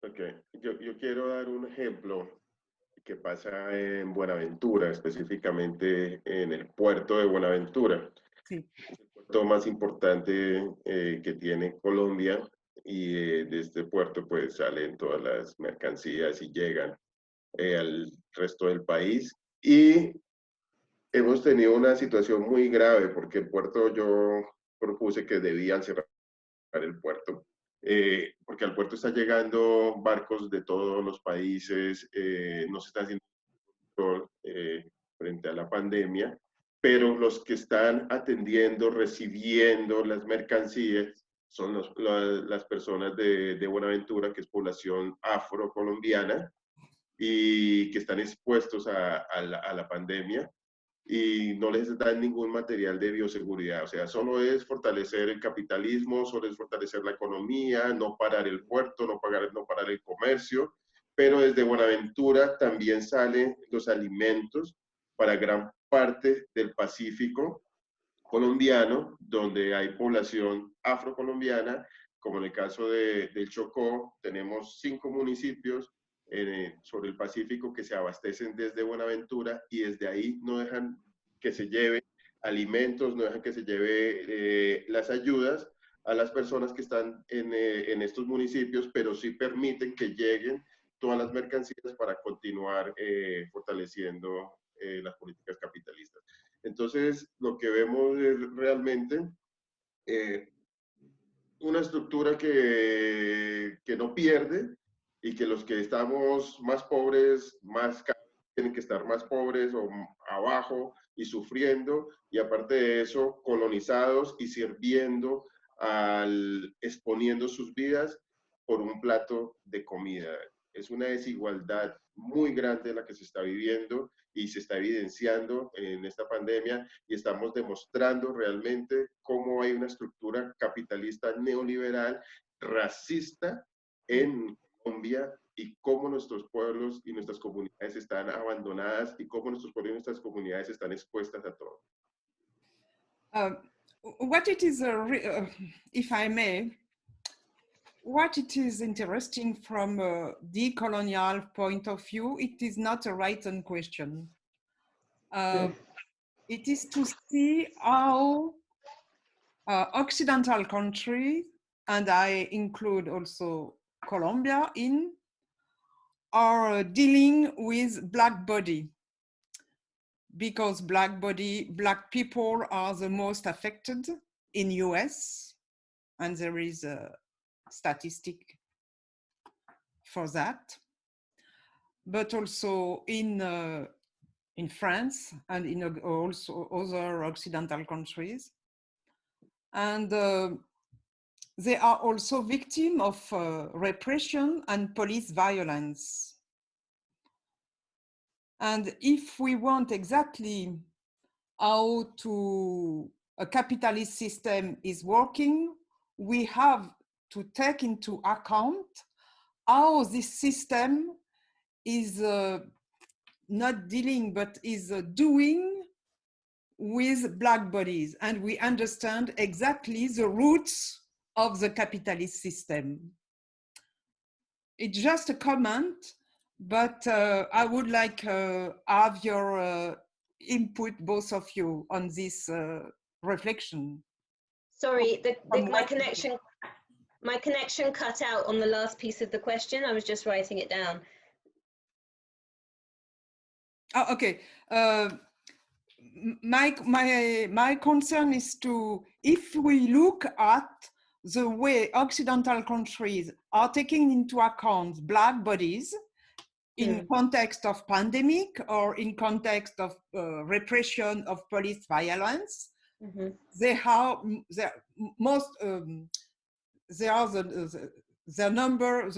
Speaker 1: Okay, yo quiero dar un ejemplo que pasa en Buenaventura, específicamente en el puerto de Buenaventura.
Speaker 3: Sí.
Speaker 1: Es el puerto más importante que tiene Colombia, y de este puerto pues salen todas las mercancías y llegan al resto del país. Y hemos tenido una situación muy grave porque el puerto, yo propuse que debían cerrar el puerto, porque al puerto están llegando barcos de todos los países, no se está haciendo control frente a la pandemia, pero los que están atendiendo, recibiendo las mercancías son las personas de Buenaventura, que es población afrocolombiana y que están expuestos a la pandemia, y no les dan ningún material de bioseguridad. O sea, solo es fortalecer el capitalismo, solo es fortalecer la economía, no parar el puerto, no parar el comercio, pero desde Buenaventura también salen los alimentos para gran parte del Pacífico colombiano, donde hay población afrocolombiana, como en el caso del Chocó. Tenemos 5 municipios sobre el Pacífico que se abastecen desde Buenaventura, y desde ahí no dejan que se lleve alimentos, no dejan que se lleve las ayudas a las personas que están en estos municipios, pero sí permiten que lleguen todas las mercancías para continuar fortaleciendo las políticas capitalistas. Entonces, lo que vemos es realmente una estructura que no pierde y que los que estamos más pobres, tienen que estar más pobres o abajo y sufriendo, y aparte de eso, colonizados y sirviendo, exponiendo sus vidas por un plato de comida. Es una desigualdad muy grande la que se está viviendo y se está evidenciando en esta pandemia, y estamos demostrando realmente cómo hay una estructura capitalista neoliberal, racista en Colombia, y cómo nuestros pueblos y nuestras comunidades están abandonadas y cómo nuestros pueblos y nuestras comunidades están expuestas a todo.
Speaker 3: What it is, if I may, what it is interesting from a decolonial point of view, it is not a right-on question. It is to see how Occidental countries, and I include also Colombia are dealing with Black body, because Black people are the most affected in US, and there is a statistic for that, but also in France and in also other Occidental countries. And they are also victims of repression and police violence. And if we want exactly how a capitalist system is working, we have to take into account how this system is not dealing, but is doing with Black bodies. And we understand exactly the roots of the capitalist system. It's just a comment, but I would like have your input, both of you, on this reflection.
Speaker 2: Sorry, my connection cut out on the last piece of the question. I was just writing it down.
Speaker 3: Oh, okay. My concern is if we look at the way Occidental countries are taking into account Black bodies in context of pandemic or in context of repression of police violence, the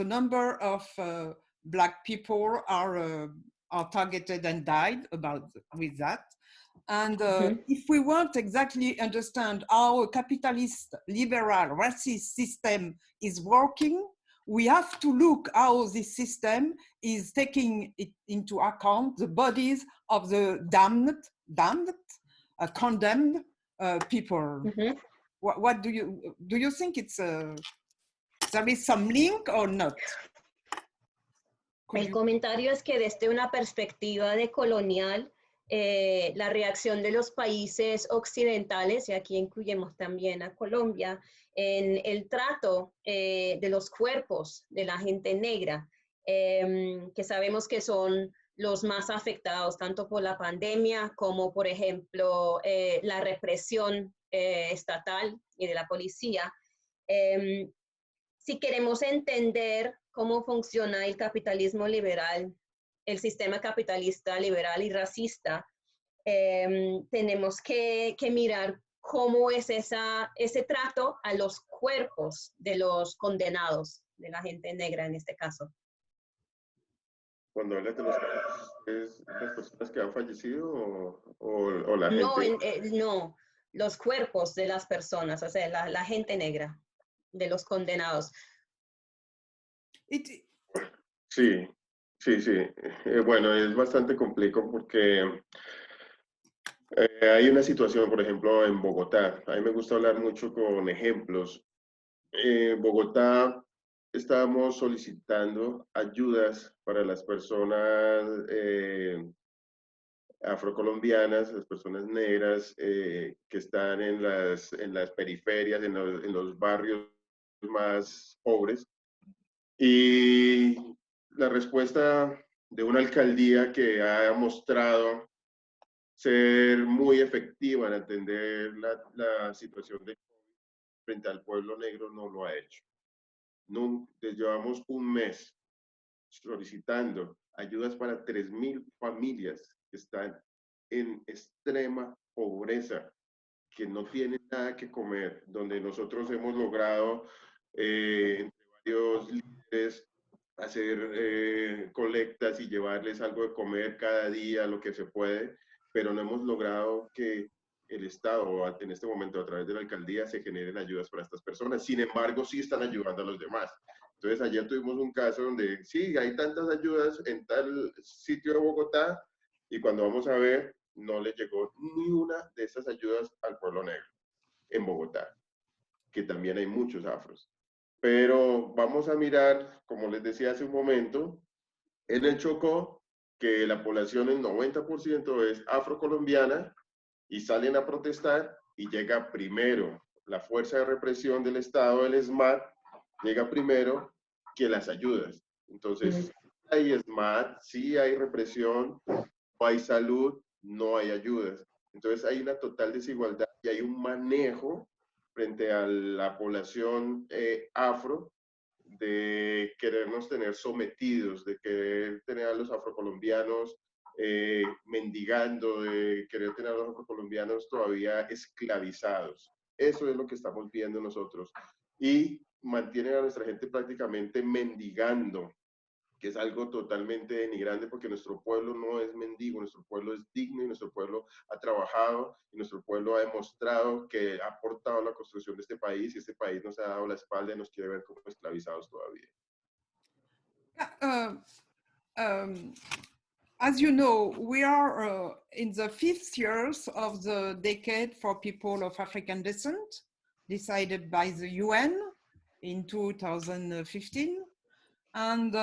Speaker 3: number of Black people are targeted and died with that. And if we want exactly understand how a capitalist, liberal, racist system is working, we have to look how this system is taking it into account the bodies of the condemned people. What do you think there is some link or not?
Speaker 2: El comentario es que desde una perspectiva de colonial, la reacción de los países occidentales, y aquí incluimos también a Colombia, en el trato de los cuerpos de la gente negra, que sabemos que son los más afectados tanto por la pandemia como, por ejemplo, la represión estatal y de la policía. Si queremos entender cómo funciona el capitalismo liberal, el sistema capitalista liberal y racista, tenemos que mirar cómo es ese trato a los cuerpos de los condenados, de la gente negra en este caso.
Speaker 1: Cuando hablas de los cuerpos, ¿es las personas que han fallecido o la gente?
Speaker 2: No, los cuerpos de las personas, o sea, la gente negra, de los condenados.
Speaker 1: Sí. Bueno, es bastante complejo porque hay una situación, por ejemplo, en Bogotá. A mí me gusta hablar mucho con ejemplos. En Bogotá estábamos solicitando ayudas para las personas afrocolombianas, las personas negras que están en las periferias, en los barrios más pobres. Y la respuesta de una alcaldía que ha mostrado ser muy efectiva en atender la situación de frente al pueblo negro no lo ha hecho. Llevamos un mes solicitando ayudas para 3.000 familias que están en extrema pobreza, que no tienen nada que comer, donde nosotros hemos logrado entre varios líderes hacer colectas y llevarles algo de comer cada día, lo que se puede, pero no hemos logrado que el Estado, en este momento a través de la alcaldía, se generen ayudas para estas personas. Sin embargo, sí están ayudando a los demás. Entonces, ayer tuvimos un caso donde sí, hay tantas ayudas en tal sitio de Bogotá y cuando vamos a ver, no le llegó ni una de esas ayudas al pueblo negro en Bogotá, que también hay muchos afros. Pero vamos a mirar, como les decía hace un momento, en el Chocó, que la población en 90% es afrocolombiana y salen a protestar y llega primero la fuerza de represión del Estado, el SMAT, llega primero que las ayudas. Entonces, hay SMAT, sí hay represión, no hay salud, no hay ayudas. Entonces hay una total desigualdad y hay un manejo frente a la población afro de querernos tener sometidos, de querer tener a los afrocolombianos mendigando, de querer tener a los afrocolombianos todavía esclavizados. Eso es lo que estamos viendo nosotros. Y mantienen a nuestra gente prácticamente mendigando, que es algo totalmente denigrante porque nuestro pueblo no es mendigo, nuestro pueblo es digno y nuestro pueblo ha trabajado y nuestro pueblo ha demostrado que ha aportado a la construcción de este país y este país nos ha dado la espalda y nos quiere ver como esclavizados todavía.
Speaker 3: As you know, we are in the 5th years of the decade for people of African descent, decided by the UN in 2015, and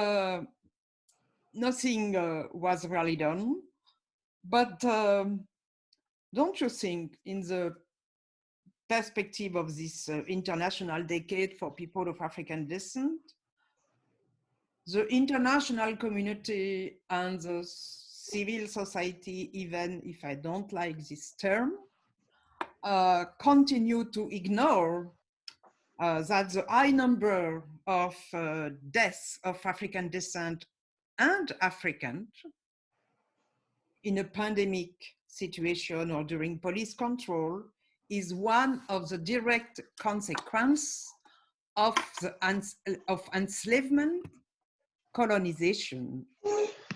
Speaker 3: nothing was really done. But don't you think, in the perspective of this international decade for people of African descent, the international community and the civil society, even if I don't like this term, continue to ignore that the high number of deaths of African descent and Africans in a pandemic situation or during police control is one of the direct consequences of enslavement, colonization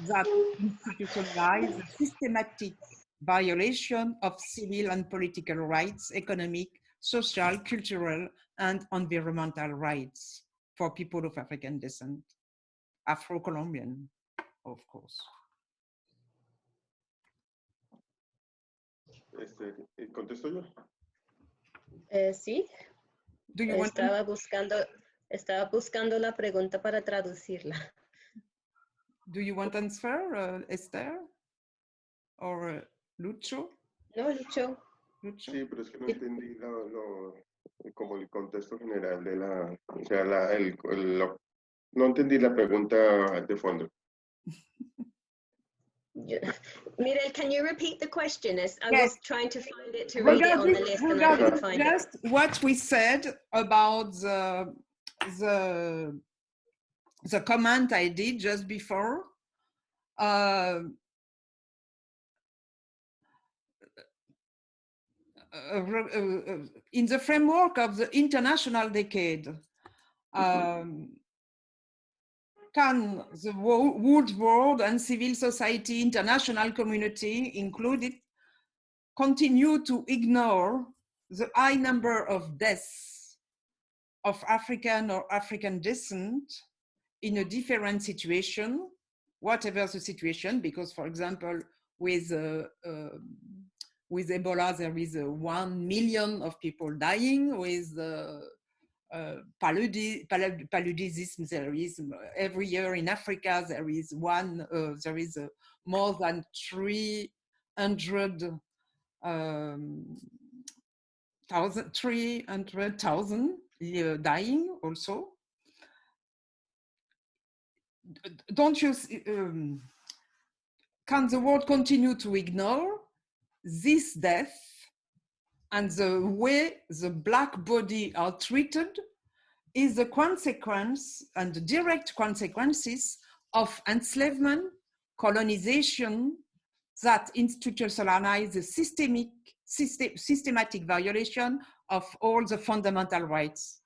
Speaker 3: that institutionalize a systematic violation of civil and political rights, economic, social, cultural, and environmental rights for people of African descent, Afro-Colombian, of course.
Speaker 1: ¿Contesto yo?
Speaker 2: Sí. Estaba buscando la pregunta para traducirla.
Speaker 3: Do you want to answer, Esther? Or Lucho?
Speaker 2: No, Lucho.
Speaker 1: Sí, pero es que no entendí como el contexto general de o sea, no entendí la pregunta de fondo.
Speaker 2: Mirel, can you repeat the question? I
Speaker 3: Yes.
Speaker 2: was trying to find it to read it on the list and I couldn't find it.
Speaker 3: Just what we said about the comment I did just before. In the framework of the international decade, can the world and civil society, international community included, continue to ignore the high number of deaths of African or African descent in a different situation, whatever the situation? Because, for example, with Ebola, there is 1 million of people dying. With paludism, there is every year in Africa there is more than 300,000 dying also. don't you, can the world continue to ignore this death and the way the Black body are treated is the consequence and the direct consequences of enslavement, colonization that institutionalize the systematic violation of all the fundamental rights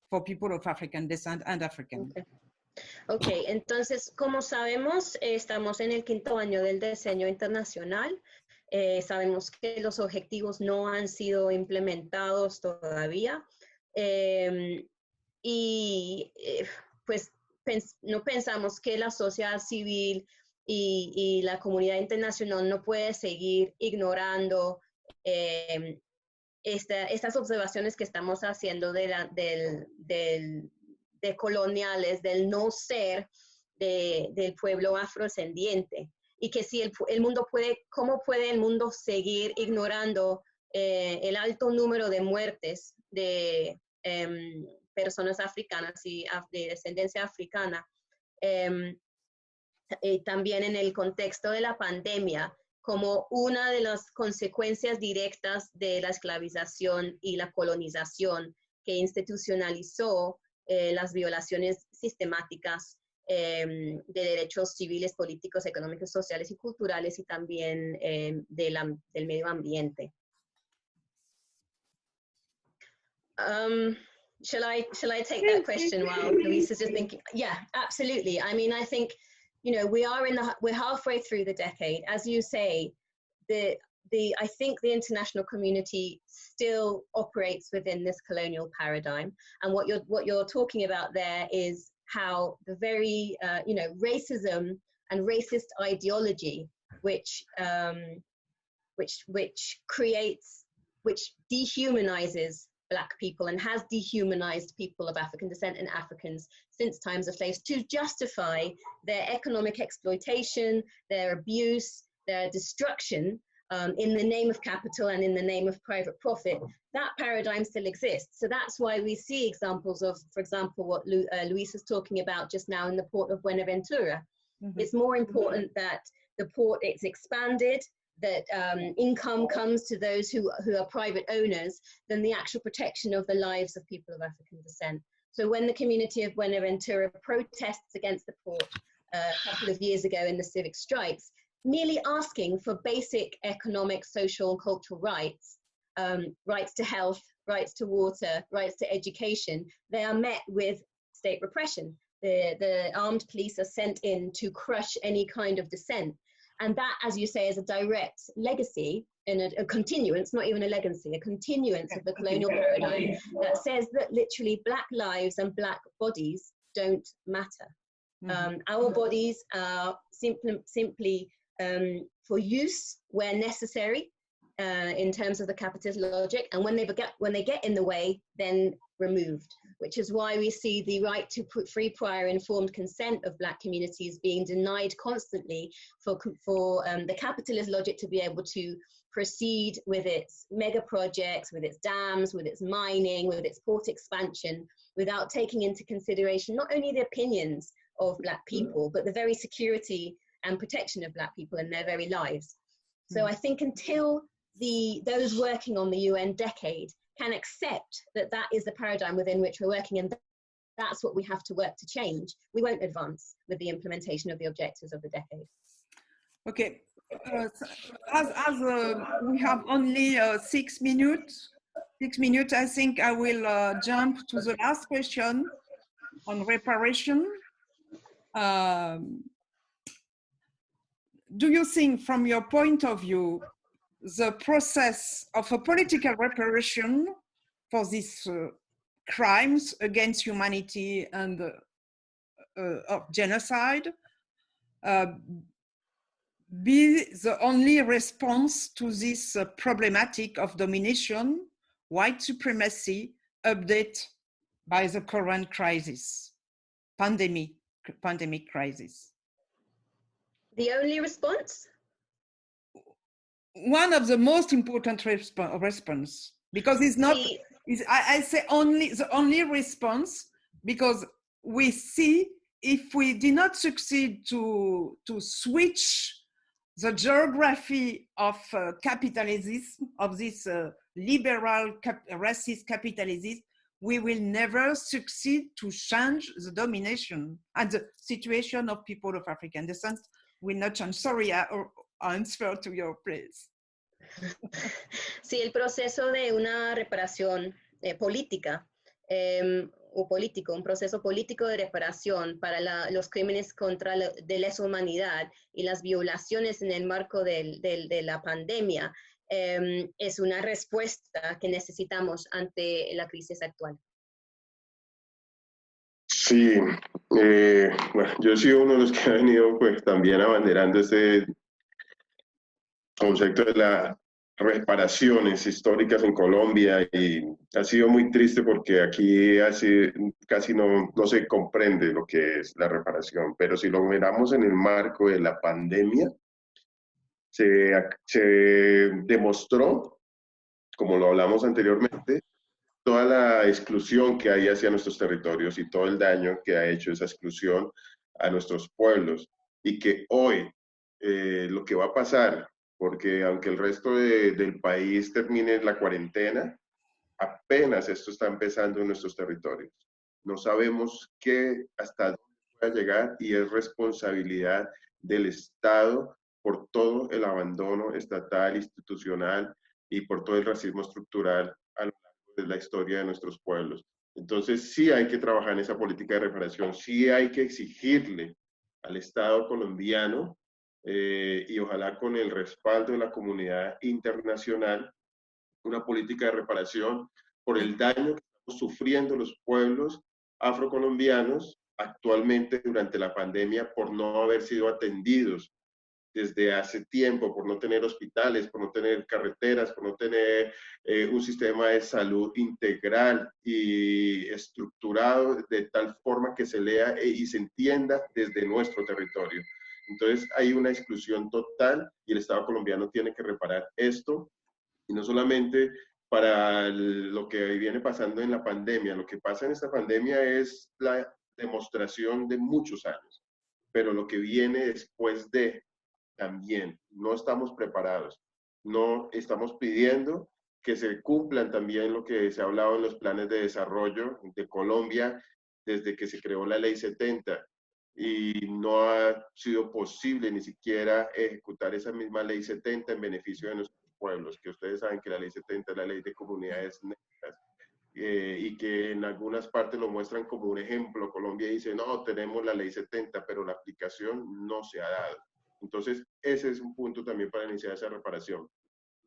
Speaker 3: for people of African descent and African.
Speaker 2: Okay, entonces, como sabemos, estamos en el 5º año del diseño internacional. Sabemos que los objetivos no han sido implementados todavía. Pues no pensamos que la sociedad civil y la comunidad internacional no puede seguir ignorando estas observaciones que estamos haciendo de coloniales, del no ser del pueblo afrodescendiente. Y que si el mundo puede, ¿cómo puede el mundo seguir ignorando el alto número de muertes de personas africanas y de descendencia africana? También en el contexto de la pandemia, como una de las consecuencias directas de la esclavización y la colonización que institucionalizó las violaciones sistemáticas de derechos civiles, políticos, económicos, sociales y culturales, y también del medio ambiente. Shall I take that question while Louise is just thinking? Yeah, absolutely. I mean, I think, you know, we're halfway through the decade. As you say, I think the international community still operates within this colonial paradigm. And what you're talking about there is how the very, you know, racism and racist ideology, which dehumanizes Black people and has dehumanized people of African descent and Africans since times of slaves to justify their economic exploitation, their abuse, their destruction in the name of capital and in the name of private profit. That paradigm still exists. So that's why we see examples of, for example, what Luis was talking about just now in the port of Buenaventura. Mm-hmm. It's more important that the port is expanded, that income comes to those who are private owners than the actual protection of the lives of people of African descent. So when the community of Buenaventura protests against the port a couple of years ago in the civic strikes, merely asking for basic economic, social, and cultural rights, rights to health, rights to water, rights to education, they are met with state repression. The armed police are sent in to crush any kind of dissent. And that, as you say, is a direct legacy and a continuance, not even a legacy, a continuance of the colonial paradigm that says that literally Black lives and Black bodies don't matter. Mm-hmm. Our bodies are simply for use where necessary in terms of the capitalist logic, and when they get in the way, then removed, which is why we see the right to free, prior, informed consent of Black communities being denied constantly for the capitalist logic to be able to proceed with its mega projects, with its dams, with its mining, with its port expansion, without taking into consideration not only the opinions of Black people, but the very security and protection of Black people and their very lives. So I think until those working on the UN decade can accept that that is the paradigm within which we're working, and that's what we have to work to change, we won't advance with the implementation of the objectives of the decade.
Speaker 3: Okay, as we have only 6 minutes, I think I will jump to the last question on reparation. Do you think, from your point of view, the process of a political reparation for these crimes against humanity and of genocide be the only response to this problematic of domination, white supremacy, updated by the current crisis, pandemic crisis?
Speaker 2: The only response?
Speaker 3: One of the most important response, because it's not, I say only, the only response, because we see if we did not succeed to switch the geography of capitalism, of this liberal racist capitalism, we will never succeed to change the domination and the situation of people of African descent will not change. Sorry, I answer to your place.
Speaker 2: Sí, el proceso de una reparación política o político, un proceso político de reparación para los crímenes contra de lesa humanidad y las violaciones en el marco de la pandemia es una respuesta que necesitamos ante la crisis actual.
Speaker 1: Sí, bueno, yo he sido uno de los que ha venido pues también abanderando ese concepto de las reparaciones históricas en Colombia y ha sido muy triste porque aquí casi no se comprende lo que es la reparación, pero si lo miramos en el marco de la pandemia, se demostró, como lo hablamos anteriormente, toda la exclusión que hay hacia nuestros territorios y todo el daño que ha hecho esa exclusión a nuestros pueblos y que hoy lo que va a pasar, porque aunque el resto del país termine la cuarentena, apenas esto está empezando en nuestros territorios. No sabemos hasta dónde pueda llegar y es responsabilidad del Estado por todo el abandono estatal, institucional y por todo el racismo estructural a lo largo de la historia de nuestros pueblos. Entonces sí hay que trabajar en esa política de reparación, sí hay que exigirle al Estado colombiano y ojalá con el respaldo de la comunidad internacional una política de reparación por el daño que estamos sufriendo los pueblos afrocolombianos actualmente durante la pandemia por no haber sido atendidos desde hace tiempo, por no tener hospitales, por no tener carreteras, por no tener un sistema de salud integral y estructurado de tal forma que se lea y se entienda desde nuestro territorio. Entonces hay una exclusión total y el Estado colombiano tiene que reparar esto y no solamente para lo que viene pasando en la pandemia. Lo que pasa en esta pandemia es la demostración de muchos años, pero lo que viene después de también, no estamos preparados. No estamos pidiendo que se cumplan también lo que se ha hablado en los planes de desarrollo de Colombia desde que se creó la Ley 70 y no ha sido posible ni siquiera ejecutar esa misma Ley 70 en beneficio de nuestros pueblos, que ustedes saben que la Ley 70 es la ley de comunidades negras y que en algunas partes lo muestran como un ejemplo. Colombia dice, no, tenemos la Ley 70, pero la aplicación no se ha dado. Entonces, ese es un punto también para iniciar esa reparación.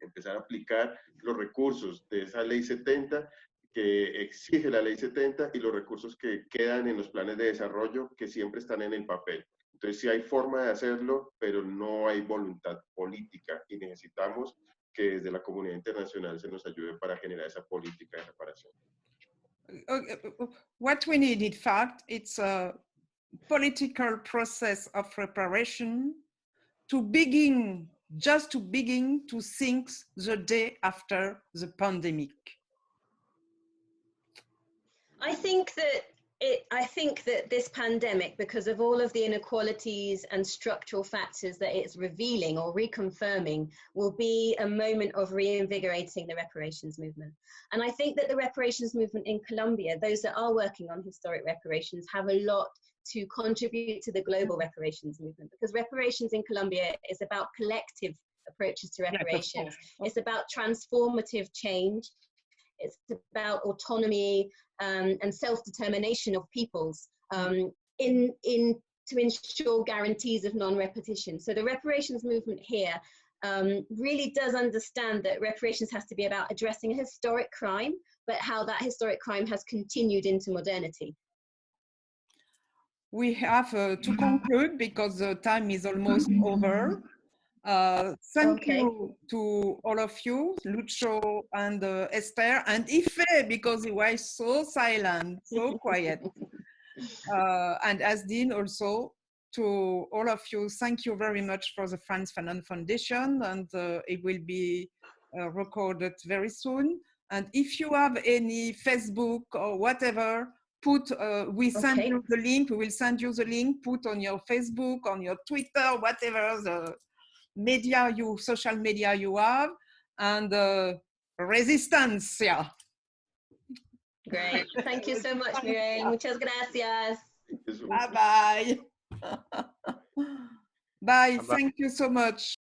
Speaker 1: Empezar a aplicar los recursos de esa Ley 70 que exige la Ley 70 y los recursos que quedan en los planes de desarrollo que siempre están en el papel. Entonces, sí hay forma de hacerlo, pero no hay voluntad política y necesitamos que desde la comunidad internacional se nos ayude para generar esa política de reparación.
Speaker 3: What we need, in fact, it's a political process of reparation just to begin to think the day after the pandemic.
Speaker 2: I think that this pandemic, because of all of the inequalities and structural factors that it's revealing or reconfirming, will be a moment of reinvigorating the reparations movement. And I think that the reparations movement in Colombia, those that are working on historic reparations, have a lot to contribute to the global reparations movement, because reparations in Colombia is about collective approaches to reparations. It's about transformative change. It's about autonomy and self-determination of peoples to ensure guarantees of non-repetition. So the reparations movement here really does understand that reparations has to be about addressing a historic crime, but how that historic crime has continued into modernity.
Speaker 3: We have to conclude because the time is almost over. Thank you to all of you, Lucho and Esther, and Ife, because he was so silent, so quiet. And Asdin also, to all of you, thank you very much for the Frantz Fanon Foundation, and it will be recorded very soon. And if you have any Facebook or whatever, we send
Speaker 2: Okay.
Speaker 3: you the link. We will send you the link. Put on your Facebook, on your Twitter, whatever the media social media you have, and resistance. Yeah.
Speaker 2: Great. Thank you so much, Mireille. Muchas gracias.
Speaker 1: Thank you so
Speaker 3: Bye
Speaker 1: much.
Speaker 3: bye. Bye.
Speaker 4: Bye-bye.
Speaker 3: Thank you so much.